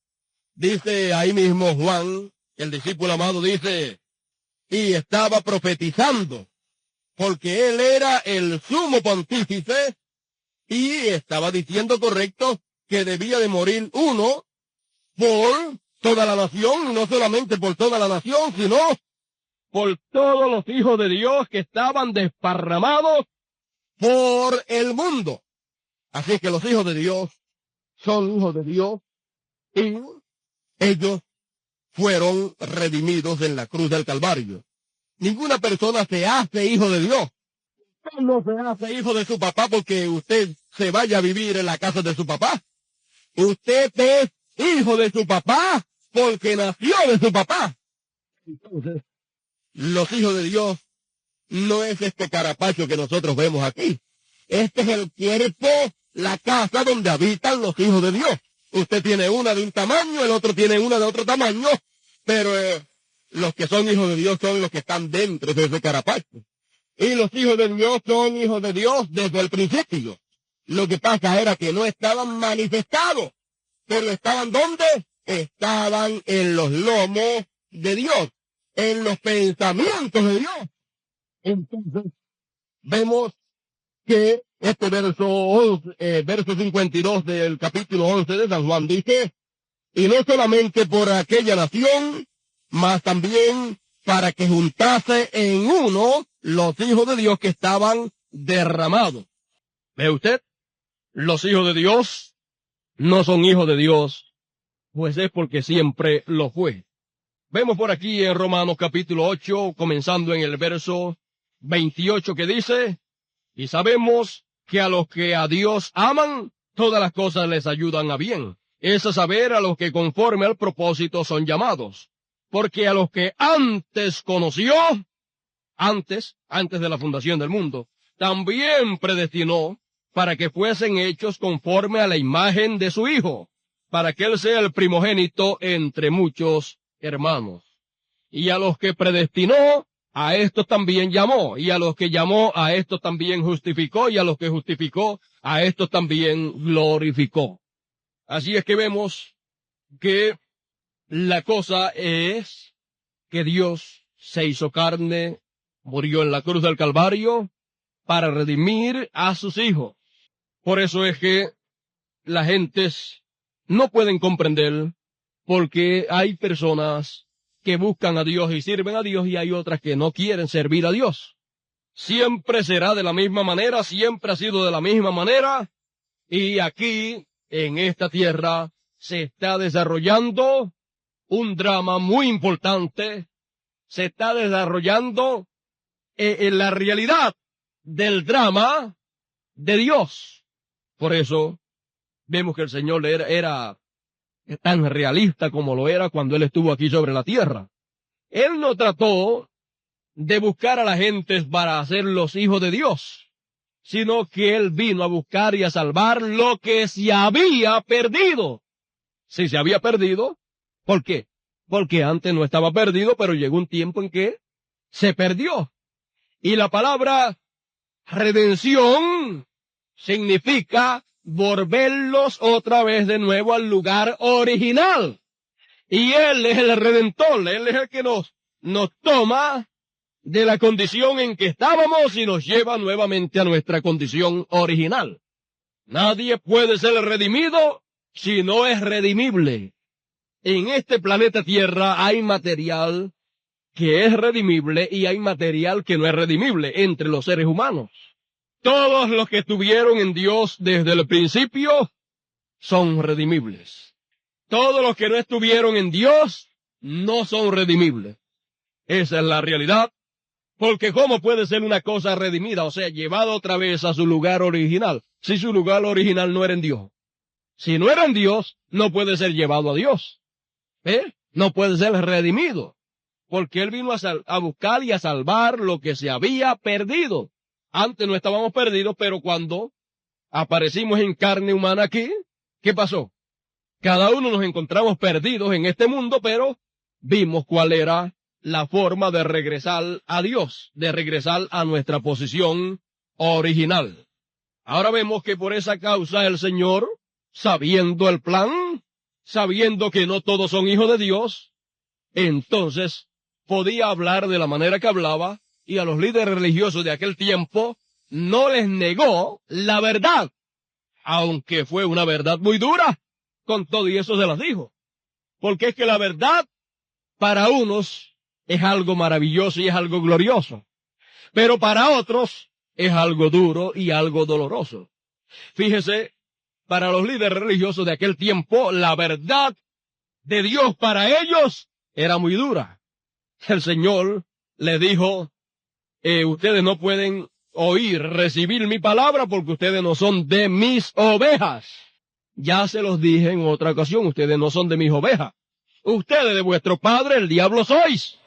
Dice ahí mismo Juan, el discípulo amado, dice, y estaba profetizando, porque él era el sumo pontífice y estaba diciendo correcto que debía de morir uno por toda la nación, y no solamente por toda la nación, sino por todos los hijos de Dios que estaban desparramados por el mundo. Así que los hijos de Dios son hijos de Dios y ellos fueron redimidos en la cruz del Calvario. Ninguna persona se hace hijo de Dios. Usted no se hace hijo de su papá porque usted se vaya a vivir en la casa de su papá. Usted es hijo de su papá porque nació de su papá. Entonces, los hijos de Dios no es este carapacho que nosotros vemos aquí. Este es el cuerpo, la casa donde habitan los hijos de Dios. Usted tiene una de un tamaño, el otro tiene una de otro tamaño, pero los que son hijos de Dios son los que están dentro de ese carapacho. Y los hijos de Dios son hijos de Dios desde el principio. Lo que pasa era que no estaban manifestados, pero estaban ¿dónde? Estaban en los lomos de Dios, en los pensamientos de Dios. Entonces, vemos que este verso 52 del capítulo 11 de San Juan dice, y no solamente por aquella nación, mas también para que juntase en uno los hijos de Dios que estaban derramados. ¿Ve usted? Los hijos de Dios no son hijos de Dios, pues es porque siempre lo fue. Vemos por aquí en Romanos capítulo 8, comenzando en el verso 28 que dice, y sabemos que a los que a Dios aman, todas las cosas les ayudan a bien. Es a saber a los que conforme al propósito son llamados. Porque a los que antes conoció, antes de la fundación del mundo, también predestinó para que fuesen hechos conforme a la imagen de su Hijo, para que Él sea el primogénito entre muchos hermanos. Y a los que predestinó, a estos también llamó, y a los que llamó, a estos también justificó, y a los que justificó, a estos también glorificó. Así es que vemos que la cosa es que Dios se hizo carne, murió en la cruz del Calvario, para redimir a sus hijos. Por eso es que las gentes no pueden comprender, porque hay personas que buscan a Dios y sirven a Dios y hay otras que no quieren servir a Dios. Siempre será de la misma manera, siempre ha sido de la misma manera, y aquí, en esta tierra, se está desarrollando un drama muy importante, se está desarrollando en la realidad del drama de Dios. Por eso, vemos que el Señor era tan realista como lo era cuando Él estuvo aquí sobre la tierra. Él no trató de buscar a la gente para hacerlos hijos de Dios, sino que Él vino a buscar y a salvar lo que se había perdido. Si se había perdido, ¿por qué? Porque antes no estaba perdido, pero llegó un tiempo en que se perdió. Y la palabra redención significa volverlos otra vez de nuevo al lugar original. Y Él es el Redentor, Él es el que nos toma de la condición en que estábamos y nos lleva nuevamente a nuestra condición original. Nadie puede ser redimido si no es redimible. En este planeta Tierra hay material que es redimible y hay material que no es redimible entre los seres humanos. Todos los que estuvieron en Dios desde el principio son redimibles. Todos los que no estuvieron en Dios no son redimibles. Esa es la realidad. Porque ¿cómo puede ser una cosa redimida? O sea, llevada otra vez a su lugar original, si su lugar original no era en Dios. Si no era en Dios, no puede ser llevado a Dios. No puede ser redimido. Porque Él vino a buscar y a salvar lo que se había perdido. Antes no estábamos perdidos, pero cuando aparecimos en carne humana aquí, ¿qué pasó? Cada uno nos encontramos perdidos en este mundo, pero vimos cuál era la forma de regresar a Dios, de regresar a nuestra posición original. Ahora vemos que por esa causa el Señor, sabiendo el plan, sabiendo que no todos son hijos de Dios, entonces podía hablar de la manera que hablaba, y a los líderes religiosos de aquel tiempo no les negó la verdad, aunque fue una verdad muy dura, con todo y eso se las dijo. Porque es que la verdad para unos es algo maravilloso y es algo glorioso, pero para otros es algo duro y algo doloroso. Fíjese, para los líderes religiosos de aquel tiempo, la verdad de Dios para ellos era muy dura. El Señor les dijo, ustedes no pueden recibir mi palabra porque ustedes no son de mis ovejas. Ya se los dije en otra ocasión, ustedes no son de mis ovejas. Ustedes de vuestro padre el diablo sois.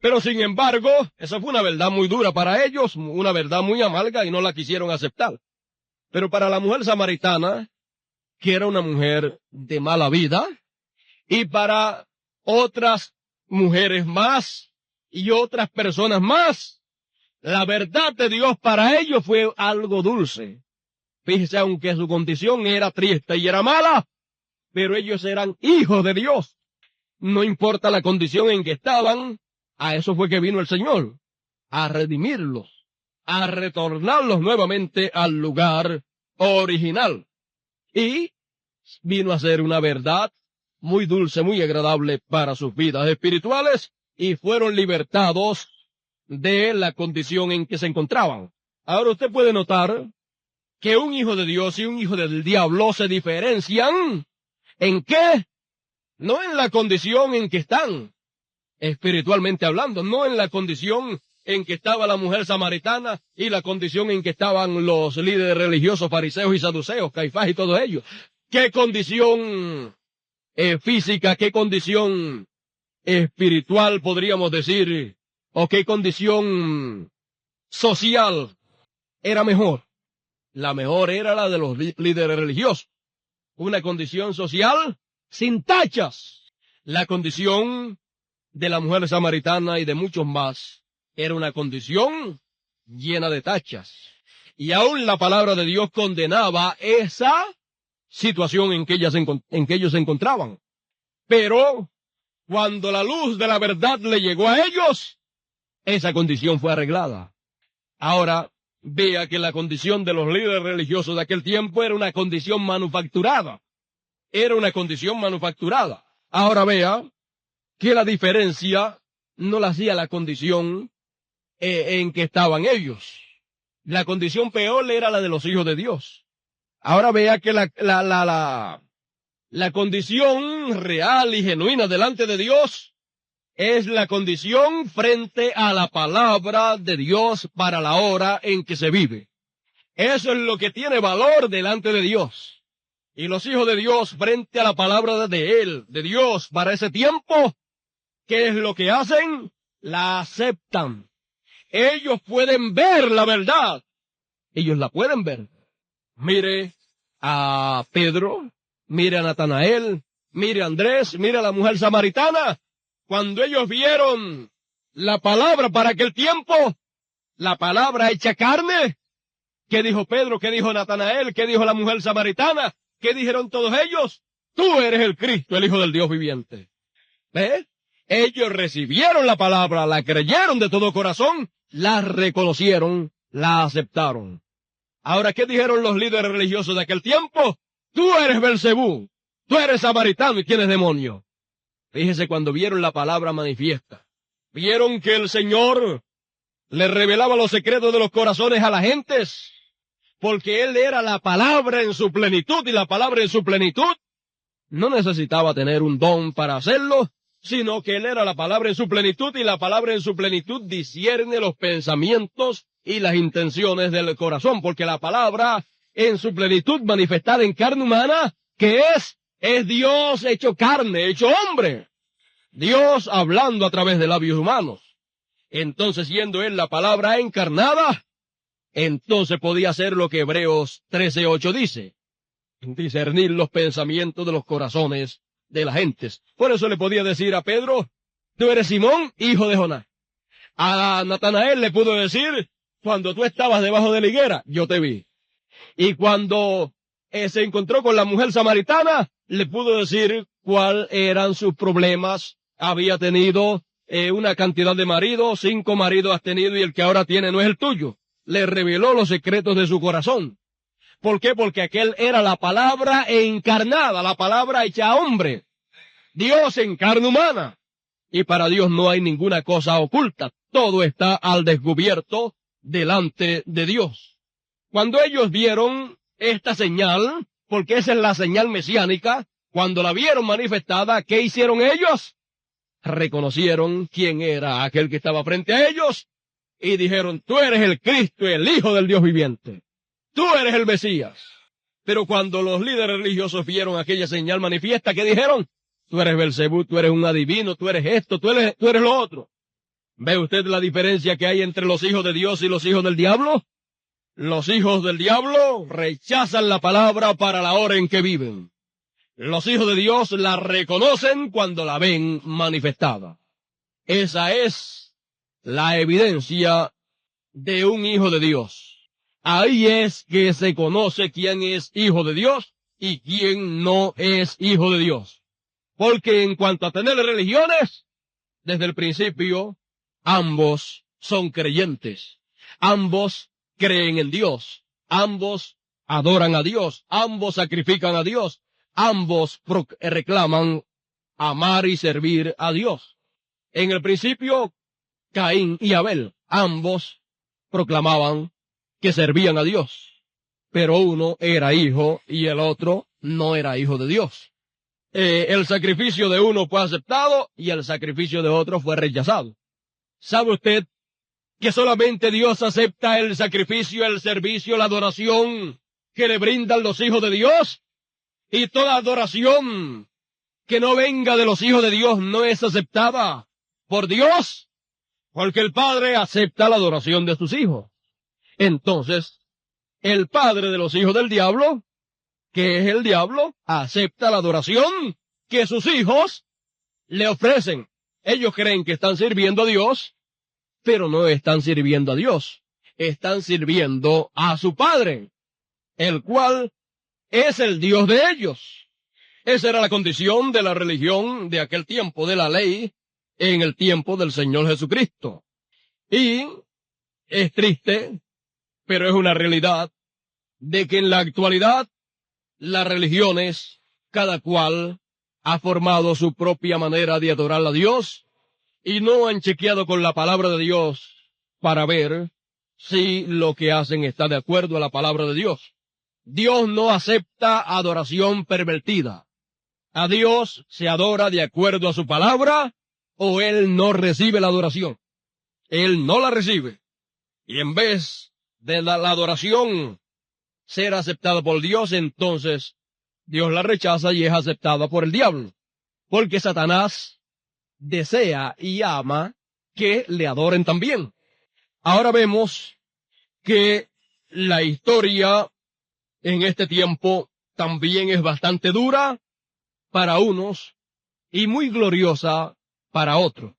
Pero sin embargo, esa fue una verdad muy dura para ellos, una verdad muy amarga y no la quisieron aceptar. Pero para la mujer samaritana, que era una mujer de mala vida, y para otras mujeres más y otras personas más, la verdad de Dios para ellos fue algo dulce. Fíjese, aunque su condición era triste y era mala, pero ellos eran hijos de Dios. No importa la condición en que estaban, a eso fue que vino el Señor, a redimirlos, a retornarlos nuevamente al lugar original. Y vino a ser una verdad muy dulce, muy agradable para sus vidas espirituales, y fueron libertados de la condición en que se encontraban. Ahora usted puede notar que un hijo de Dios y un hijo del diablo se diferencian. ¿En qué? No en la condición en que están, espiritualmente hablando, no en la condición en que estaba la mujer samaritana y la condición en que estaban los líderes religiosos, fariseos y saduceos, Caifás y todos ellos. ¿Qué condición física, qué condición espiritual podríamos decir, o qué condición social era mejor? La mejor era la de los líderes religiosos. Una condición social sin tachas. La condición de la mujer samaritana y de muchos más era una condición llena de tachas. Y aún la palabra de Dios condenaba esa situación en que ellos se encontraban. Pero cuando la luz de la verdad le llegó a ellos, esa condición fue arreglada. Ahora, vea que la condición de los líderes religiosos de aquel tiempo era una condición manufacturada. Era una condición manufacturada. Ahora vea que la diferencia no la hacía la condición en que estaban ellos. La condición peor era la de los hijos de Dios. Ahora vea que la condición real y genuina delante de Dios es la condición frente a la palabra de Dios para la hora en que se vive. Eso es lo que tiene valor delante de Dios. Y los hijos de Dios frente a la palabra de Él, de Dios para ese tiempo, ¿qué es lo que hacen? La aceptan. Ellos pueden ver la verdad. Ellos la pueden ver. Mire a Pedro, mire a Natanael, mire a Andrés, mire a la mujer samaritana. Cuando ellos vieron la palabra para aquel tiempo, la palabra hecha carne, ¿qué dijo Pedro? ¿Qué dijo Natanael? ¿Qué dijo la mujer samaritana? ¿Qué dijeron todos ellos? Tú eres el Cristo, el Hijo del Dios viviente. ¿Ves? Ellos recibieron la palabra, la creyeron de todo corazón, la reconocieron, la aceptaron. Ahora, ¿qué dijeron los líderes religiosos de aquel tiempo? Tú eres Belcebú, tú eres samaritano y tienes demonio. Fíjese, cuando vieron la palabra manifiesta, vieron que el Señor le revelaba los secretos de los corazones a las gentes, porque Él era la palabra en su plenitud, y la palabra en su plenitud no necesitaba tener un don para hacerlo, sino que Él era la palabra en su plenitud, y la palabra en su plenitud discierne los pensamientos y las intenciones del corazón, porque la palabra en su plenitud manifestada en carne humana, ¿qué es? Es Dios hecho carne, hecho hombre. Dios hablando a través de labios humanos. Entonces, siendo Él la palabra encarnada, entonces podía hacer lo que Hebreos 13:8 dice, discernir los pensamientos de los corazones de las gentes. Por eso le podía decir a Pedro, tú eres Simón, hijo de Jonás. A Natanael le pudo decir, cuando tú estabas debajo de la higuera, yo te vi. Y cuando se encontró con la mujer samaritana, le pudo decir cuáles eran sus problemas. Había tenido una cantidad de maridos, 5 maridos has tenido y el que ahora tiene no es el tuyo. Le reveló los secretos de su corazón. ¿Por qué? Porque aquel era la palabra encarnada, la palabra hecha hombre. Dios en carne humana. Y para Dios no hay ninguna cosa oculta. Todo está al descubierto delante de Dios. Cuando ellos vieron esta señal, porque esa es la señal mesiánica, cuando la vieron manifestada, ¿qué hicieron ellos? Reconocieron quién era aquel que estaba frente a ellos y dijeron, tú eres el Cristo, el Hijo del Dios viviente. Tú eres el Mesías. Pero cuando los líderes religiosos vieron aquella señal manifiesta, ¿qué dijeron? Tú eres Belcebú, tú eres un adivino, tú eres esto, tú eres lo otro. ¿Ve usted la diferencia que hay entre los hijos de Dios y los hijos del diablo? Los hijos del diablo rechazan la palabra para la hora en que viven. Los hijos de Dios la reconocen cuando la ven manifestada. Esa es la evidencia de un hijo de Dios. Ahí es que se conoce quién es hijo de Dios y quién no es hijo de Dios. Porque en cuanto a tener religiones, desde el principio, ambos son creyentes. Ambos creen en Dios. Ambos adoran a Dios. Ambos sacrifican a Dios. Ambos reclaman amar y servir a Dios. En el principio, Caín y Abel, ambos proclamaban que servían a Dios. Pero uno era hijo y el otro no era hijo de Dios. El sacrificio de uno fue aceptado y el sacrificio de otro fue rechazado. ¿Sabe usted que solamente Dios acepta el sacrificio, el servicio, la adoración que le brindan los hijos de Dios? Y toda adoración que no venga de los hijos de Dios no es aceptada por Dios, porque el Padre acepta la adoración de sus hijos. Entonces, el padre de los hijos del diablo, que es el diablo, acepta la adoración que sus hijos le ofrecen. Ellos creen que están sirviendo a Dios, pero no están sirviendo a Dios. Están sirviendo a su padre, el cual es el Dios de ellos. Esa era la condición de la religión de aquel tiempo, de la ley, en el tiempo del Señor Jesucristo. Y es triste, pero es una realidad, de que en la actualidad las religiones, cada cual ha formado su propia manera de adorar a Dios y no han chequeado con la palabra de Dios para ver si lo que hacen está de acuerdo a la palabra de Dios. Dios no acepta adoración pervertida. A Dios se adora de acuerdo a su palabra o Él no recibe la adoración. Él no la recibe. Y en vez de la adoración ser aceptada por Dios, entonces Dios la rechaza y es aceptada por el diablo. Porque Satanás desea y ama que le adoren también. Ahora vemos que la historia en este tiempo también es bastante dura para unos y muy gloriosa para otros.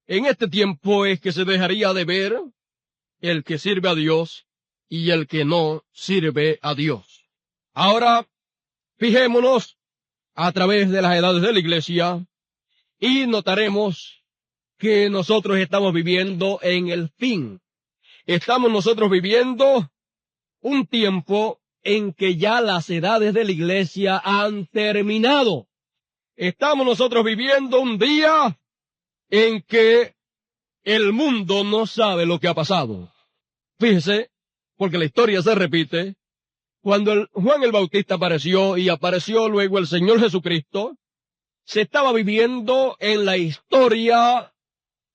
En este tiempo es que se dejaría de ver el que sirve a Dios y el que no sirve a Dios. Ahora, fijémonos a través de las edades de la iglesia y notaremos que nosotros estamos viviendo en el fin. Estamos nosotros viviendo un tiempo en que ya las edades de la iglesia han terminado. Estamos nosotros viviendo un día en que el mundo no sabe lo que ha pasado. Fíjese, porque la historia se repite, cuando Juan el Bautista apareció y apareció luego el Señor Jesucristo, se estaba viviendo en la historia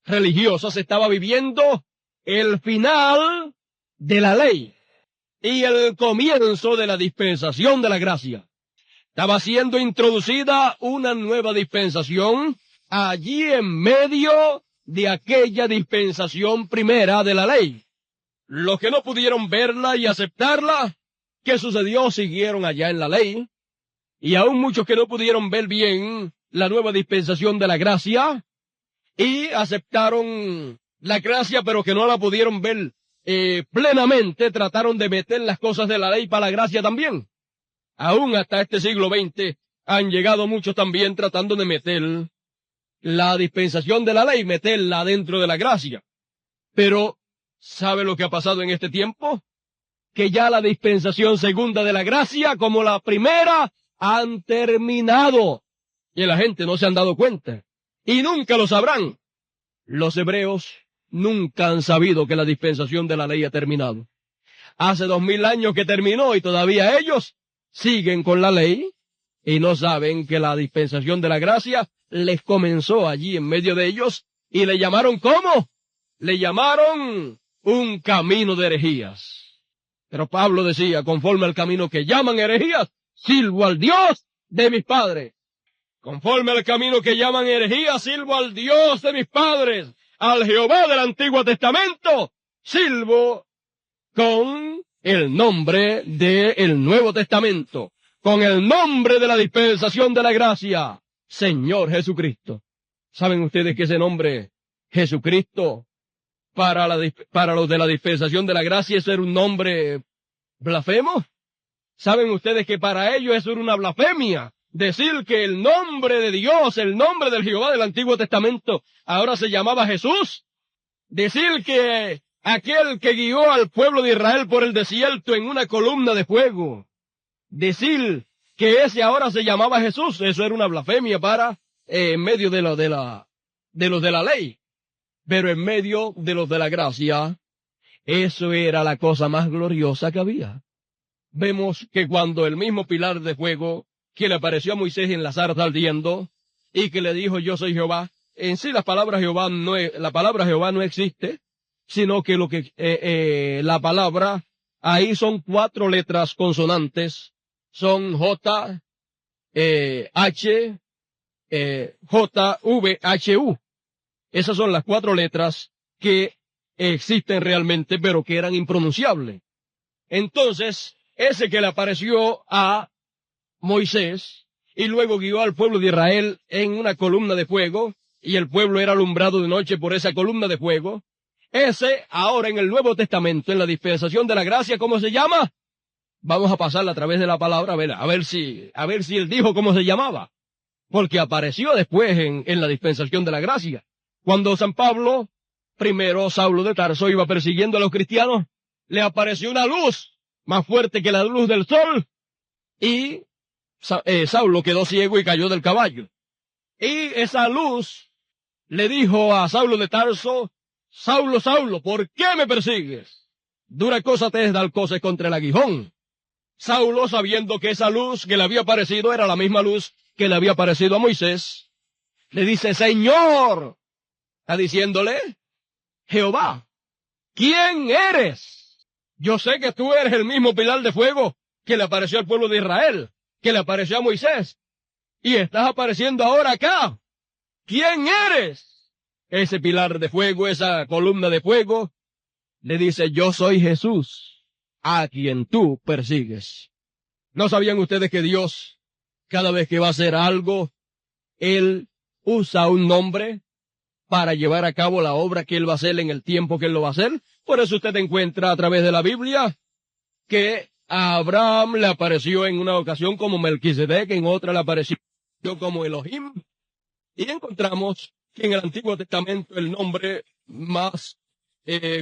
religiosa, se estaba viviendo el final de la ley y el comienzo de la dispensación de la gracia. Estaba siendo introducida una nueva dispensación allí en medio de aquella dispensación primera de la ley. Los que no pudieron verla y aceptarla, ¿Qué sucedió? Siguieron allá en la ley, y aún muchos que no pudieron ver bien la nueva dispensación de la gracia, y aceptaron la gracia, pero que no la pudieron ver plenamente, trataron de meter las cosas de la ley para la gracia también. Aún hasta este siglo XX han llegado muchos también tratando de meter la dispensación de la ley, meterla dentro de la gracia. Pero, ¿sabe lo que ha pasado en este tiempo? Que ya la dispensación segunda de la gracia, como la primera, han terminado. Y la gente no se han dado cuenta. Y nunca lo sabrán. Los hebreos nunca han sabido que la dispensación de la ley ha terminado. Hace 2000 años que terminó y todavía ellos siguen con la ley y no saben que la dispensación de la gracia les comenzó allí en medio de ellos y le llamaron ¿cómo? Le llamaron un camino de herejías. Pero Pablo decía, conforme al camino que llaman herejías, sirvo al Dios de mis padres. Conforme al camino que llaman herejías, sirvo al Dios de mis padres, al Jehová del Antiguo Testamento, sirvo con el nombre del Nuevo Testamento, con el nombre de la dispensación de la gracia, Señor Jesucristo. ¿Saben ustedes que ese nombre, Jesucristo, para los de la dispensación de la gracia, eso era un nombre blasfemo? ¿Saben ustedes que para ellos eso era una blasfemia? Decir que el nombre de Dios, el nombre del Jehová del Antiguo Testamento, ahora se llamaba Jesús. Decir que aquel que guió al pueblo de Israel por el desierto en una columna de fuego. Decir que ese ahora se llamaba Jesús, eso era una blasfemia para, en medio de los de la ley. Pero en medio de los de la gracia, eso era la cosa más gloriosa que había. Vemos que cuando el mismo pilar de fuego que le apareció a Moisés en la zarza ardiendo y que le dijo yo soy Jehová, en sí la palabra Jehová no existe, sino que la palabra ahí son 4 letras consonantes, son J, H, J, V, H, U. Esas son las 4 letras que existen realmente, pero que eran impronunciables. Entonces, ese que le apareció a Moisés y luego guió al pueblo de Israel en una columna de fuego, y el pueblo era alumbrado de noche por esa columna de fuego, ese ahora en el Nuevo Testamento, en la dispensación de la gracia, ¿cómo se llama? Vamos a pasarla a través de la palabra, a ver si él dijo cómo se llamaba, porque apareció después en la dispensación de la gracia. Cuando San Pablo, primero Saulo de Tarso, iba persiguiendo a los cristianos, le apareció una luz más fuerte que la luz del sol, y Saulo quedó ciego y cayó del caballo. Y esa luz le dijo a Saulo de Tarso, Saulo, Saulo, ¿por qué me persigues? Dura cosa te es dar cosas contra el aguijón. Saulo, sabiendo que esa luz que le había aparecido era la misma luz que le había aparecido a Moisés, le dice, Señor, está diciéndole, Jehová, ¿quién eres? Yo sé que tú eres el mismo pilar de fuego que le apareció al pueblo de Israel, que le apareció a Moisés, y estás apareciendo ahora acá. ¿Quién eres? Ese pilar de fuego, esa columna de fuego, le dice, yo soy Jesús, a quien tú persigues. ¿No sabían ustedes que Dios, cada vez que va a hacer algo, Él usa un nombre para llevar a cabo la obra que Él va a hacer en el tiempo que Él lo va a hacer? Por eso usted encuentra a través de la Biblia que a Abraham le apareció en una ocasión como Melquisedec, en otra le apareció como Elohim, y encontramos que en el Antiguo Testamento el nombre más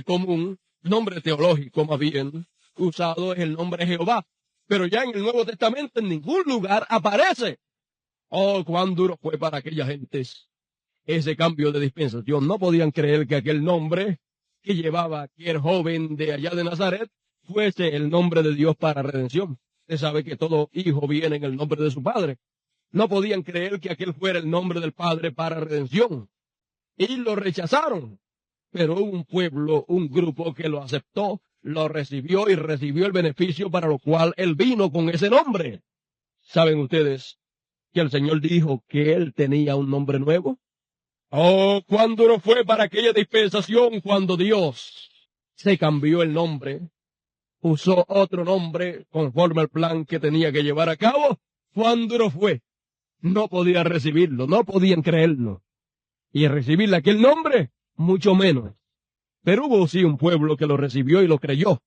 común, nombre teológico más bien, usado es el nombre Jehová, pero ya en el Nuevo Testamento en ningún lugar aparece. Oh, cuán duro fue para aquellas gentes ese cambio de dispensación. No podían creer que aquel nombre que llevaba aquel joven de allá de Nazaret fuese el nombre de Dios para redención. Usted sabe que todo hijo viene en el nombre de su padre. No podían creer que aquel fuera el nombre del Padre para redención. Y lo rechazaron. Pero hubo un pueblo, un grupo que lo aceptó, lo recibió y recibió el beneficio para lo cual él vino con ese nombre. ¿Saben ustedes que el Señor dijo que él tenía un nombre nuevo? Oh, cuán duro fue para aquella dispensación cuando Dios se cambió el nombre usó otro nombre conforme al plan que tenía que llevar a cabo. Cuando no fue, no podía recibirlo, no podían creerlo. Y recibirle aquel nombre, mucho menos. Pero hubo sí un pueblo que lo recibió y lo creyó.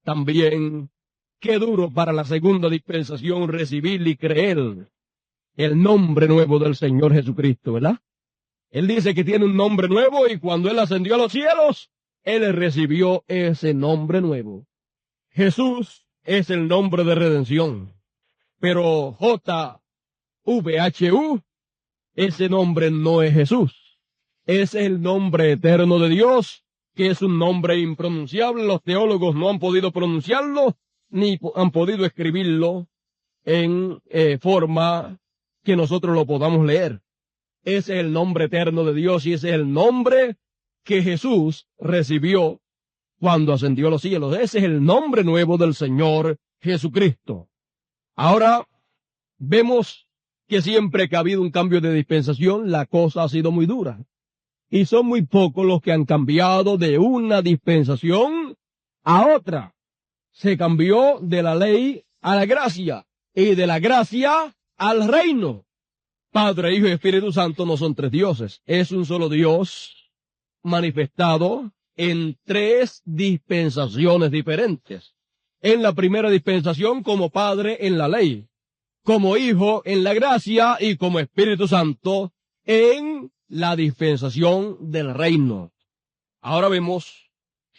También, qué duro para la segunda dispensación recibir y creer el nombre nuevo del Señor Jesucristo, ¿verdad? Él dice que tiene un nombre nuevo y cuando Él ascendió a los cielos, Él recibió ese nombre nuevo. Jesús es el nombre de redención, pero JVHU, ese nombre no es Jesús. Ese es el nombre eterno de Dios, que es un nombre impronunciable. Los teólogos no han podido pronunciarlo, ni han podido escribirlo en forma que nosotros lo podamos leer. Ese es el nombre eterno de Dios y ese es el nombre que Jesús recibió cuando ascendió a los cielos. Ese es el nombre nuevo del Señor Jesucristo. Ahora vemos que siempre que ha habido un cambio de dispensación, la cosa ha sido muy dura. Y son muy pocos los que han cambiado de una dispensación a otra. Se cambió de la ley a la gracia y de la gracia al reino. Padre, Hijo y Espíritu Santo no son tres dioses. Es un solo Dios manifestado en tres dispensaciones diferentes. En la primera dispensación como Padre en la ley, como Hijo en la gracia y como Espíritu Santo en la dispensación del reino. Ahora vemos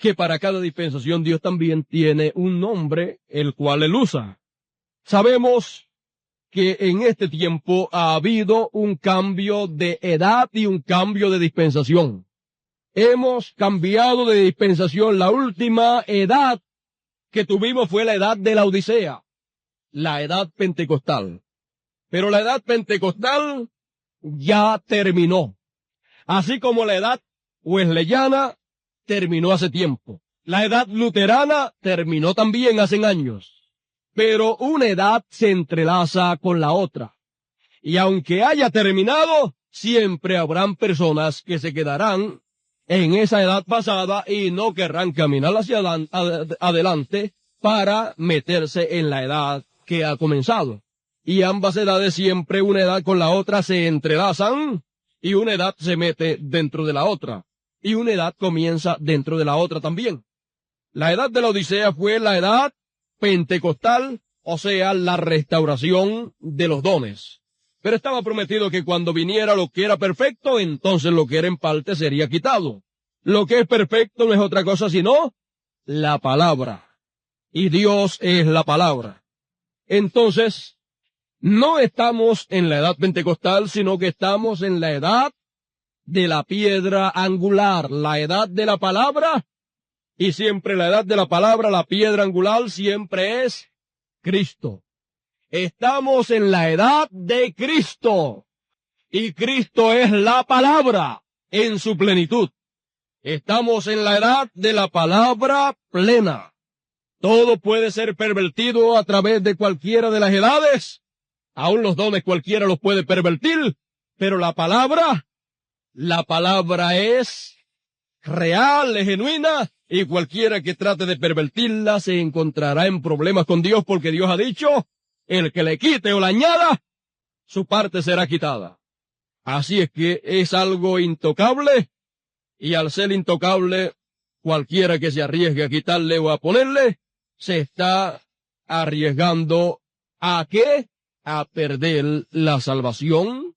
que para cada dispensación Dios también tiene un nombre el cual Él usa. Sabemos que en este tiempo ha habido un cambio de edad y un cambio de dispensación. Hemos cambiado de dispensación. La última edad que tuvimos fue la edad de la Odisea, la edad pentecostal. Pero la edad pentecostal ya terminó. Así como la edad wesleyana terminó hace tiempo. La edad luterana terminó también hace años. Pero una edad se entrelaza con la otra. Y aunque haya terminado, siempre habrán personas que se quedarán en esa edad pasada y no querrán caminar hacia adelante para meterse en la edad que ha comenzado. Y ambas edades siempre, una edad con la otra, se entrelazan y una edad se mete dentro de la otra. Y una edad comienza dentro de la otra también. La edad de la Odisea fue la edad pentecostal, o sea, la restauración de los dones. Pero estaba prometido que cuando viniera lo que era perfecto, entonces lo que era en parte sería quitado. Lo que es perfecto no es otra cosa sino la palabra. Y Dios es la palabra. Entonces, no estamos en la edad pentecostal, sino que estamos en la edad de la piedra angular, la edad de la palabra. Y siempre la edad de la palabra, la piedra angular, siempre es Cristo. Estamos en la edad de Cristo. Y Cristo es la palabra en su plenitud. Estamos en la edad de la palabra plena. Todo puede ser pervertido a través de cualquiera de las edades. Aún los dones cualquiera los puede pervertir. Pero la palabra es real, es genuina. Y cualquiera que trate de pervertirla se encontrará en problemas con Dios porque Dios ha dicho, el que le quite o le añada, su parte será quitada. Así es que es algo intocable y al ser intocable, cualquiera que se arriesgue a quitarle o a ponerle, se está arriesgando ¿a qué? A perder la salvación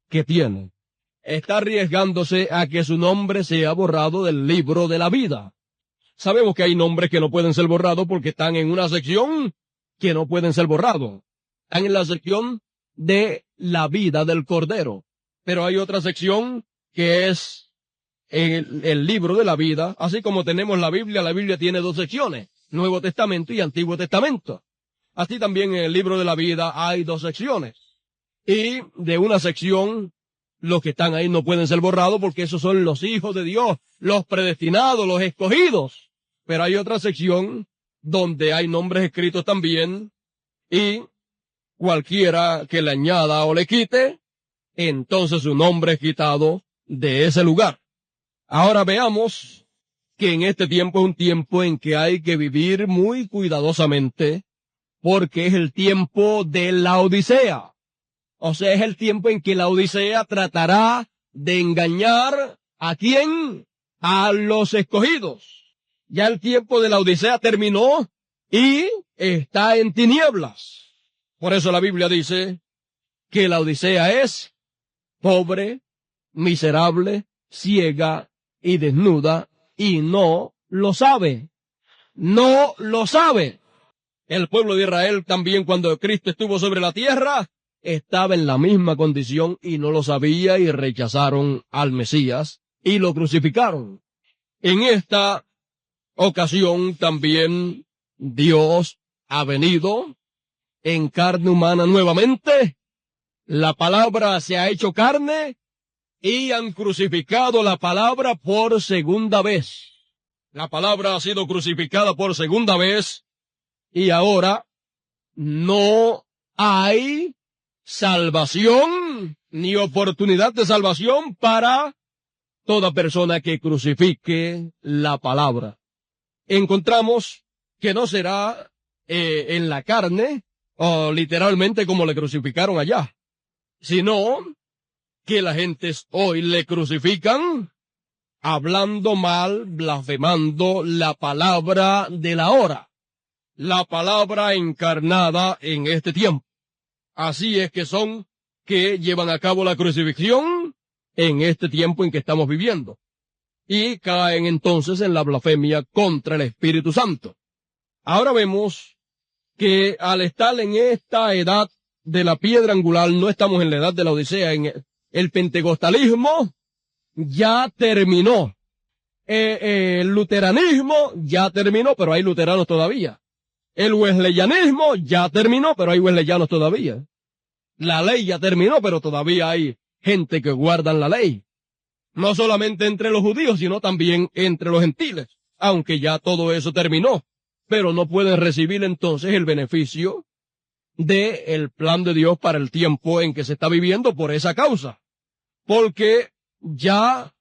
que tiene. Está arriesgándose a que su nombre sea borrado del libro de la vida. Sabemos que hay nombres que no pueden ser borrados porque están en una sección que no pueden ser borrados. Están en la sección de la vida del Cordero. Pero hay otra sección que es el libro de la vida. Así como tenemos la Biblia tiene dos secciones, Nuevo Testamento y Antiguo Testamento. Así también en el libro de la vida hay dos secciones. Y de una sección, los que están ahí no pueden ser borrados porque esos son los hijos de Dios, los predestinados, los escogidos. Pero hay otra sección donde hay nombres escritos también y cualquiera que le añada o le quite, entonces su nombre es quitado de ese lugar. Ahora veamos que en este tiempo es un tiempo en que hay que vivir muy cuidadosamente, porque es el tiempo de la Odisea. O sea, es el tiempo en que la Odisea tratará de engañar ¿a quién? A los escogidos. Ya el tiempo de la Odisea terminó y está en tinieblas. Por eso la Biblia dice que la Odisea es pobre, miserable, ciega y desnuda, y no lo sabe. No lo sabe. El pueblo de Israel también, cuando Cristo estuvo sobre la tierra, estaba en la misma condición y no lo sabía, y rechazaron al Mesías y lo crucificaron. En esta ocasión también Dios ha venido en carne humana nuevamente. La palabra se ha hecho carne y han crucificado la palabra por segunda vez. La palabra ha sido crucificada por segunda vez y ahora no hay salvación ni oportunidad de salvación para toda persona que crucifique la palabra. Encontramos que no será en la carne o literalmente como le crucificaron allá, sino que la gente hoy le crucifican hablando mal, blasfemando la palabra de la hora, la palabra encarnada en este tiempo. Así es que son que llevan a cabo la crucifixión en este tiempo en que estamos viviendo. Y caen entonces en la blasfemia contra el Espíritu Santo. Ahora vemos que al estar en esta edad de la piedra angular, no estamos en la edad de la Odisea, en el pentecostalismo ya terminó. El luteranismo ya terminó, pero hay luteranos todavía. El wesleyanismo ya terminó, pero hay wesleyanos todavía. La ley ya terminó, pero todavía hay gente que guardan la ley. No solamente entre los judíos, sino también entre los gentiles, aunque ya todo eso terminó. Pero no pueden recibir entonces el beneficio del plan de Dios para el tiempo en que se está viviendo por esa causa. Porque ya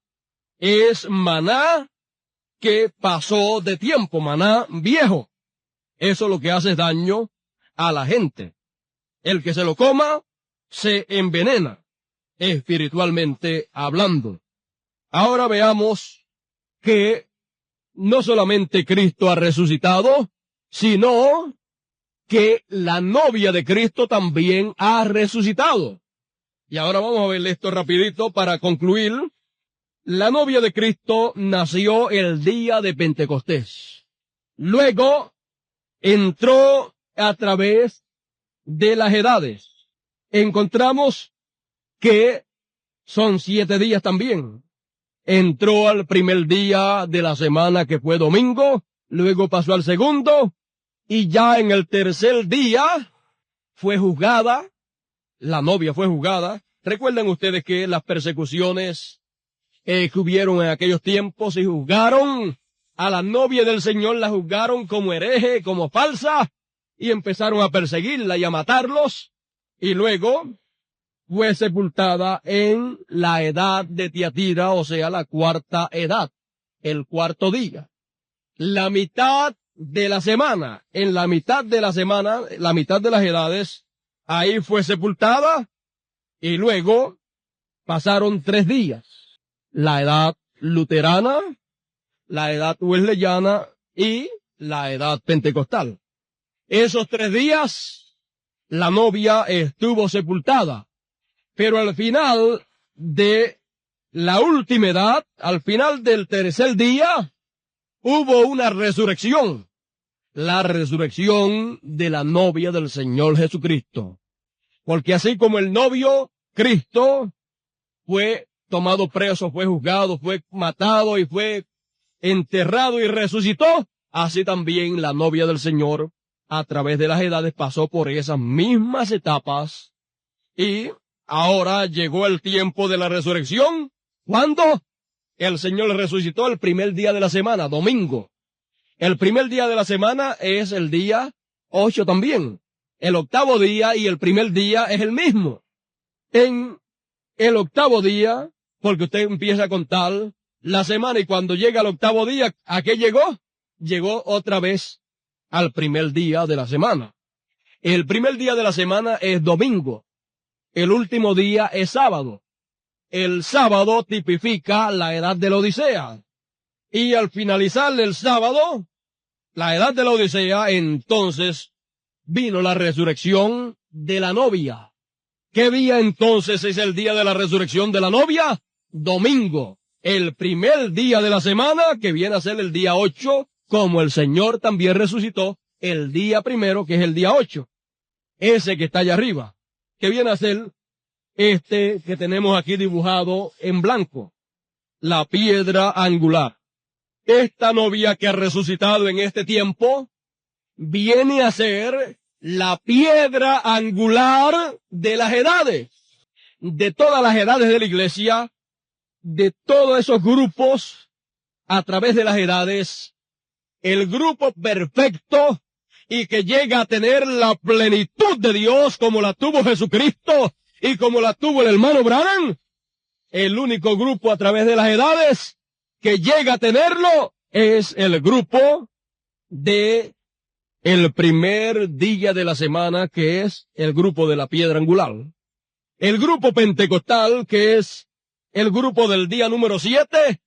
es maná que pasó de tiempo, maná viejo. Eso lo que hace es daño a la gente. El que se lo coma se envenena, espiritualmente hablando. Ahora veamos que no solamente Cristo ha resucitado, sino que la novia de Cristo también ha resucitado. Y ahora vamos a ver esto rapidito para concluir. La novia de Cristo nació el día de Pentecostés. Luego entró a través de las edades. Encontramos que son 7 días también. Entró al primer día de la semana, que fue domingo, luego pasó al segundo, y ya en el tercer día fue juzgada, la novia fue juzgada. Recuerden ustedes que las persecuciones que hubieron en aquellos tiempos, y juzgaron a la novia del Señor, la juzgaron como hereje, como falsa, y empezaron a perseguirla y a matarlos, y luego fue sepultada en la edad de Tiatira, o sea, la cuarta edad, el cuarto día. La mitad de la semana, en la mitad de la semana, la mitad de las edades, ahí fue sepultada, y luego pasaron 3 días. La edad luterana, la edad wesleyana y la edad pentecostal. Esos 3 días, la novia estuvo sepultada. Pero al final de la última edad, al final del tercer día, hubo una resurrección. La resurrección de la novia del Señor Jesucristo. Porque así como el novio, Cristo, fue tomado preso, fue juzgado, fue matado y fue enterrado y resucitó, así también la novia del Señor, a través de las edades, pasó por esas mismas etapas y ahora llegó el tiempo de la resurrección. ¿Cuándo? El Señor resucitó el primer día de la semana, domingo. El primer día de la semana es el día 8 también. El octavo día y el primer día es el mismo. En el octavo día, porque usted empieza a contar la semana, y cuando llega el octavo día, ¿a qué llegó? Llegó otra vez al primer día de la semana. El primer día de la semana es domingo. El último día es sábado. El sábado tipifica la edad de la Odisea. Y al finalizar el sábado, la edad de la Odisea, entonces vino la resurrección de la novia. ¿Qué día entonces es el día de la resurrección de la novia? Domingo. El primer día de la semana, que viene a ser el día 8, como el Señor también resucitó el día primero, que es el día 8. Ese que está allá arriba, que viene a ser este que tenemos aquí dibujado en blanco, la piedra angular. Esta novia que ha resucitado en este tiempo viene a ser la piedra angular de las edades, de todas las edades de la iglesia, de todos esos grupos a través de las edades, el grupo perfecto y que llega a tener la plenitud de Dios como la tuvo Jesucristo y como la tuvo el hermano Branham. El único grupo a través de las edades que llega a tenerlo es el grupo de el primer día de la semana, que es el grupo de la piedra angular. El grupo pentecostal, que es el grupo del día número 7,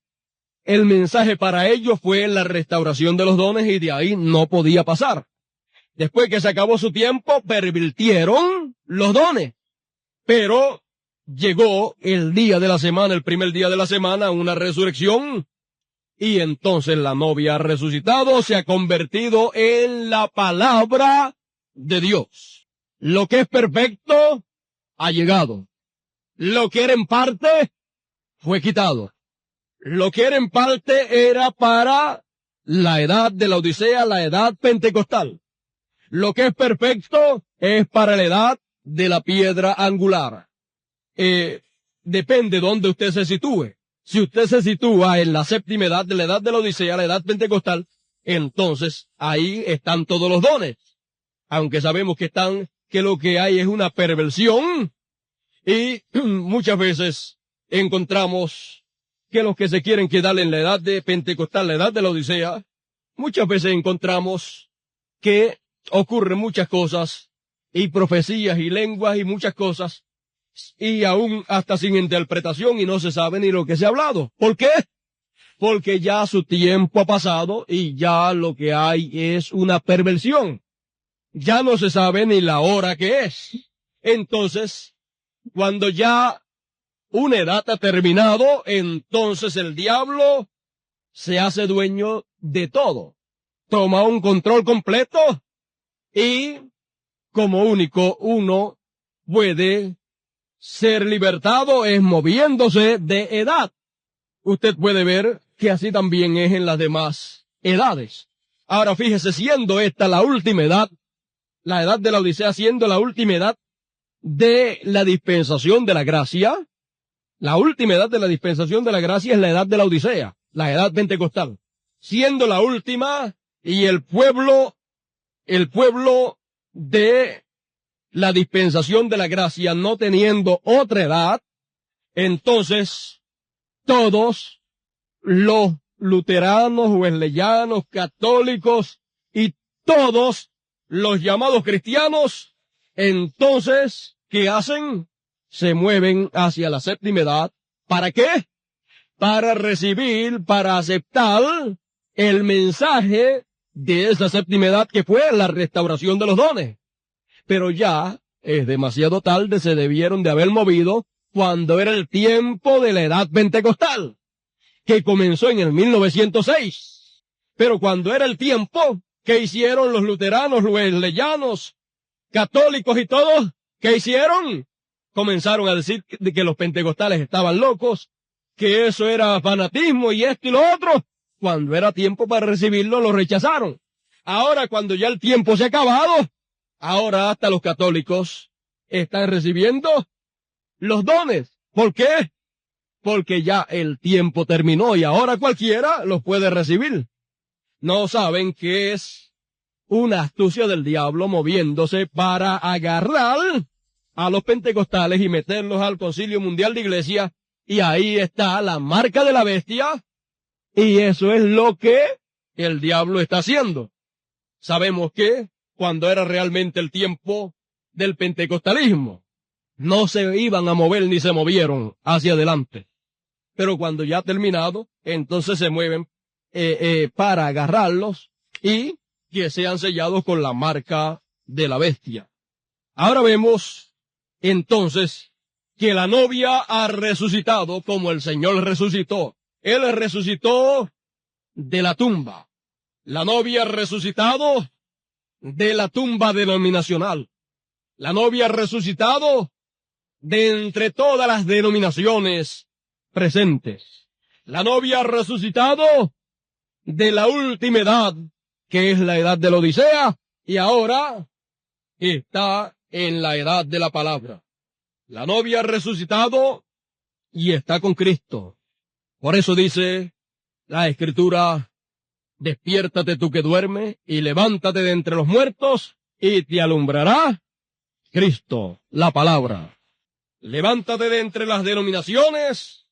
el mensaje para ellos fue la restauración de los dones y de ahí no podía pasar. Después que se acabó su tiempo, pervirtieron los dones. Pero llegó el día de la semana, el primer día de la semana, una resurrección. Y entonces la novia ha resucitado, se ha convertido en la palabra de Dios. Lo que es perfecto ha llegado. Lo que era en parte fue quitado. Lo que era en parte era para la edad de la Odisea, la edad pentecostal. Lo que es perfecto es para la edad de la piedra angular. Depende de dónde usted se sitúe. Si usted se sitúa en la séptima edad de la Odisea, la edad pentecostal, entonces ahí están todos los dones. Aunque sabemos que lo que hay es una perversión y muchas veces encontramos que los que se quieren quedar en la edad de pentecostal, la edad de la Odisea, muchas veces encontramos que ocurren muchas cosas y profecías y lenguas y muchas cosas y aún hasta sin interpretación y no se sabe ni lo que se ha hablado. ¿Por qué? Porque ya su tiempo ha pasado y ya lo que hay es una perversión. Ya no se sabe ni la hora que es. Entonces, cuando ya una edad ha terminado, entonces el diablo se hace dueño de todo. Toma un control completo y como único uno puede ser libertado es moviéndose de edad. Usted puede ver que así también es en las demás edades. Ahora fíjese, siendo esta la última edad, la edad de la Odisea siendo la última edad de la dispensación de la gracia, la última edad de la dispensación de la gracia es la edad de la Odisea, la edad pentecostal. Siendo la última y el pueblo de la dispensación de la gracia no teniendo otra edad, entonces todos los luteranos, wesleyanos, católicos y todos los llamados cristianos, entonces, ¿qué hacen? Se mueven hacia la séptima edad. ¿Para qué? Para recibir, para aceptar el mensaje de esa séptima edad que fue la restauración de los dones. Pero ya es demasiado tarde, se debieron de haber movido cuando era el tiempo de la edad pentecostal, que comenzó en el 1906. Pero cuando era el tiempo, ¿qué hicieron los luteranos, los wesleyanos, católicos y todos? ¿Qué hicieron? Comenzaron a decir que los pentecostales estaban locos, que eso era fanatismo y esto y lo otro. Cuando era tiempo para recibirlo, lo rechazaron. Ahora, cuando ya el tiempo se ha acabado, ahora hasta los católicos están recibiendo los dones. ¿Por qué? Porque ya el tiempo terminó y ahora cualquiera los puede recibir. No saben que es una astucia del diablo moviéndose para agarrar a los pentecostales y meterlos al Concilio Mundial de Iglesia y ahí está la marca de la bestia, y eso es lo que el diablo está haciendo. Sabemos que cuando era realmente el tiempo del pentecostalismo, no se iban a mover ni se movieron hacia adelante. Pero cuando ya ha terminado, entonces se mueven para agarrarlos y que sean sellados con la marca de la bestia. Ahora vemos entonces que la novia ha resucitado como el Señor resucitó. Él resucitó de la tumba. La novia ha resucitado de la tumba denominacional. La novia ha resucitado de entre todas las denominaciones presentes. La novia ha resucitado de la última edad, que es la edad de la Odisea, y ahora está en la edad de la palabra. La novia ha resucitado y está con Cristo. Por eso dice la Escritura, despiértate tú que duermes y levántate de entre los muertos y te alumbrará Cristo, la palabra. Levántate de entre las denominaciones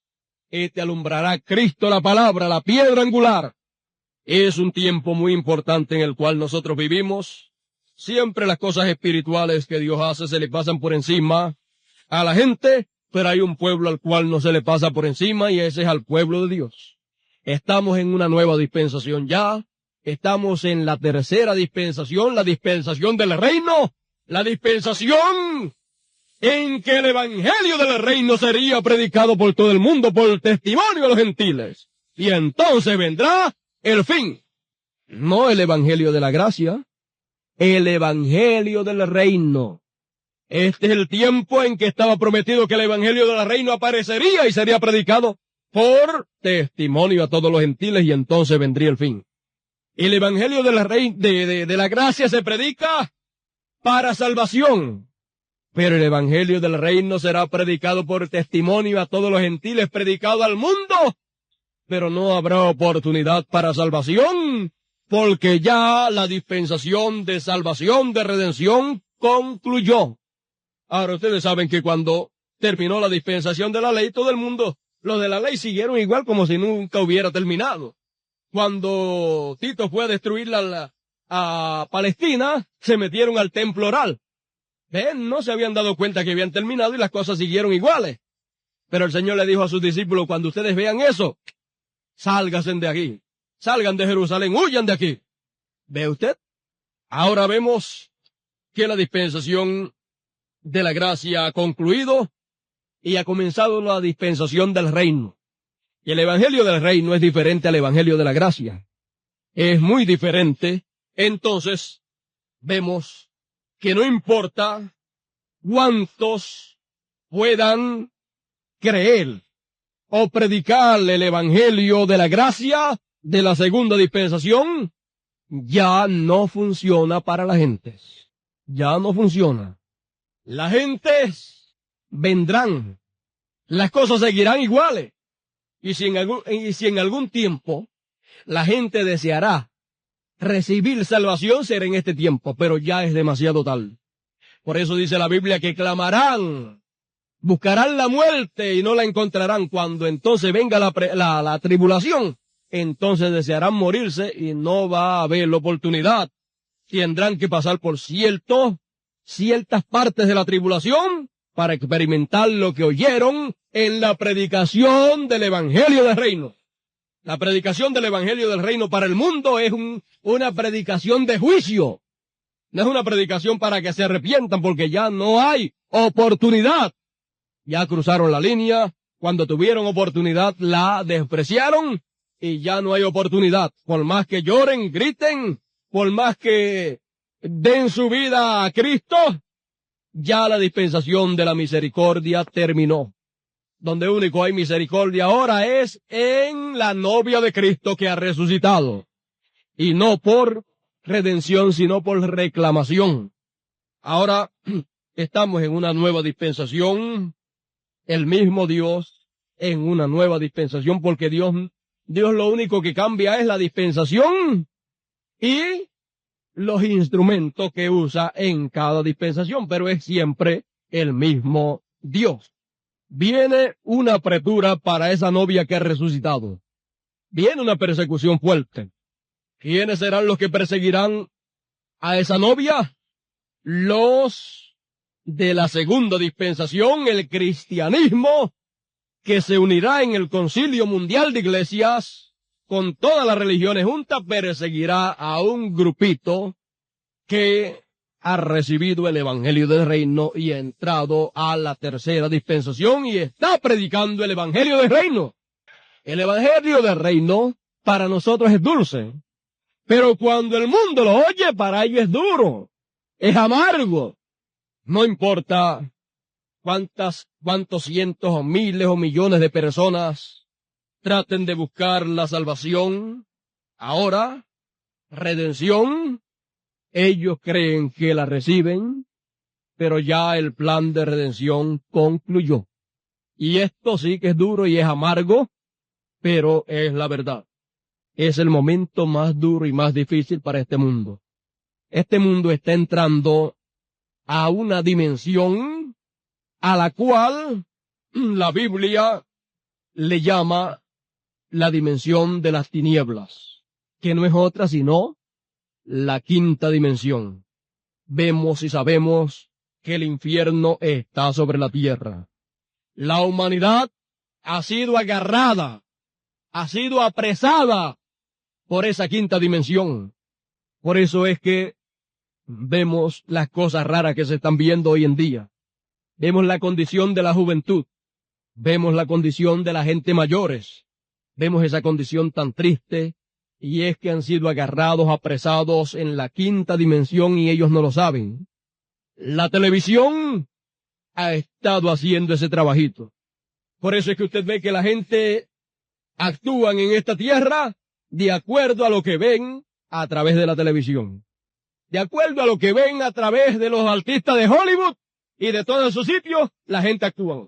y te alumbrará Cristo, la palabra, la piedra angular. Es un tiempo muy importante en el cual nosotros vivimos. Siempre las cosas espirituales que Dios hace se le pasan por encima a la gente, pero hay un pueblo al cual no se le pasa por encima y ese es al pueblo de Dios. Estamos en una nueva dispensación ya. Estamos en la tercera dispensación, la dispensación del reino, la dispensación en que el evangelio del reino sería predicado por todo el mundo por testimonio de los gentiles. Y entonces vendrá el fin. No el evangelio de la gracia, el evangelio del reino. Este es el tiempo en que estaba prometido que el evangelio del reino aparecería y sería predicado por testimonio a todos los gentiles y entonces vendría el fin. El evangelio de la gracia se predica para salvación. Pero el evangelio del reino será predicado por testimonio a todos los gentiles, predicado al mundo, pero no habrá oportunidad para salvación, porque ya la dispensación de salvación, de redención, concluyó. Ahora ustedes saben que cuando terminó la dispensación de la ley, todo el mundo, los de la ley siguieron igual como si nunca hubiera terminado. Cuando Tito fue a destruir a Palestina, se metieron al templo oral. ¿Ven? No se habían dado cuenta que habían terminado y las cosas siguieron iguales. Pero el Señor le dijo a sus discípulos, cuando ustedes vean eso, sálganse de aquí, salgan de Jerusalén, huyan de aquí. ¿Ve usted? Ahora vemos que la dispensación de la gracia ha concluido y ha comenzado la dispensación del reino. Y el evangelio del reino es diferente al evangelio de la gracia. Es muy diferente. Entonces, vemos que no importa cuántos puedan creer o predicar el evangelio de la gracia de la segunda dispensación, ya no funciona para la gente. Ya no funciona. Las gentes vendrán. Las cosas seguirán iguales. Y si en algún tiempo la gente deseará recibir salvación, será en este tiempo, pero ya es demasiado tarde. Por eso dice la Biblia que clamarán, buscarán la muerte y no la encontrarán. Cuando entonces venga la tribulación, entonces desearán morirse y no va a haber la oportunidad. Tendrán que pasar por ciertas partes de la tribulación para experimentar lo que oyeron en la predicación del Evangelio del Reino. La predicación del Evangelio del Reino para el mundo es una predicación de juicio. No es una predicación para que se arrepientan porque ya no hay oportunidad. Ya cruzaron la línea, cuando tuvieron oportunidad la despreciaron y ya no hay oportunidad. Por más que lloren, griten, por más que den su vida a Cristo, ya la dispensación de la misericordia terminó. Donde único hay misericordia ahora es en la novia de Cristo que ha resucitado. Y no por redención, sino por reclamación. Ahora estamos en una nueva dispensación. El mismo Dios en una nueva dispensación, porque Dios lo único que cambia es la dispensación y los instrumentos que usa en cada dispensación, pero es siempre el mismo Dios. viene una apretura para esa novia que ha resucitado. Viene una persecución fuerte. ¿Quiénes serán los que perseguirán a esa novia? Los de la segunda dispensación, el cristianismo, que se unirá en el Concilio Mundial de Iglesias con todas las religiones juntas, perseguirá a un grupito que ha recibido el Evangelio del Reino y ha entrado a la tercera dispensación y está predicando el Evangelio del Reino. El Evangelio del Reino para nosotros es dulce, pero cuando el mundo lo oye, para ellos es duro, es amargo. No importa cuántos cientos o miles o millones de personas traten de buscar la salvación, ahora, redención, ellos creen que la reciben, pero ya el plan de redención concluyó. Y esto sí que es duro y es amargo, pero es la verdad. Es el momento más duro y más difícil para este mundo. Este mundo está entrando a una dimensión a la cual la Biblia le llama la dimensión de las tinieblas, que no es otra sino la quinta dimensión. Vemos y sabemos que el infierno está sobre la tierra. La humanidad ha sido agarrada, ha sido apresada por esa quinta dimensión. Por eso es que vemos las cosas raras que se están viendo hoy en día. Vemos la condición de la juventud. Vemos la condición de la gente mayores. Vemos esa condición tan triste, y es que han sido agarrados, apresados en la quinta dimensión y ellos no lo saben. La televisión ha estado haciendo ese trabajito. Por eso es que usted ve que la gente actúan en esta tierra de acuerdo a lo que ven a través de la televisión. De acuerdo a lo que ven a través de los artistas de Hollywood y de todos esos sitios, la gente actúa.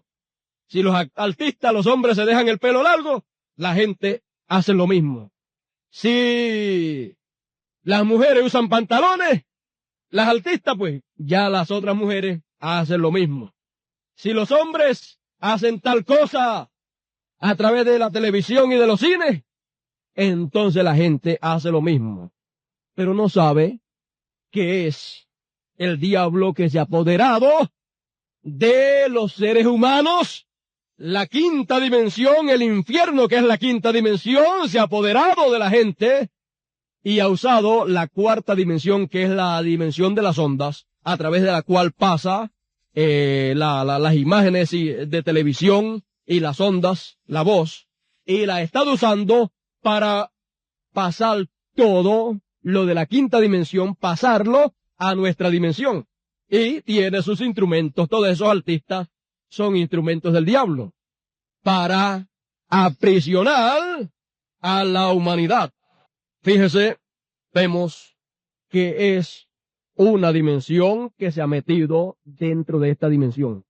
Si los artistas, los hombres se dejan el pelo largo, la gente hace lo mismo. Si las mujeres usan pantalones, las artistas, pues, ya las otras mujeres hacen lo mismo. Si los hombres hacen tal cosa a través de la televisión y de los cines, entonces la gente hace lo mismo. Pero no sabe que es el diablo que se ha apoderado de los seres humanos. La quinta dimensión, el infierno, que es la quinta dimensión, se ha apoderado de la gente y ha usado la cuarta dimensión, que es la dimensión de las ondas, a través de la cual pasa las imágenes de televisión y las ondas, la voz, y la ha estado usando para pasar todo lo de la quinta dimensión, pasarlo a nuestra dimensión. Y tiene sus instrumentos, todos esos artistas son instrumentos del diablo, para aprisionar a la humanidad. Fíjese, vemos que es una dimensión que se ha metido dentro de esta dimensión.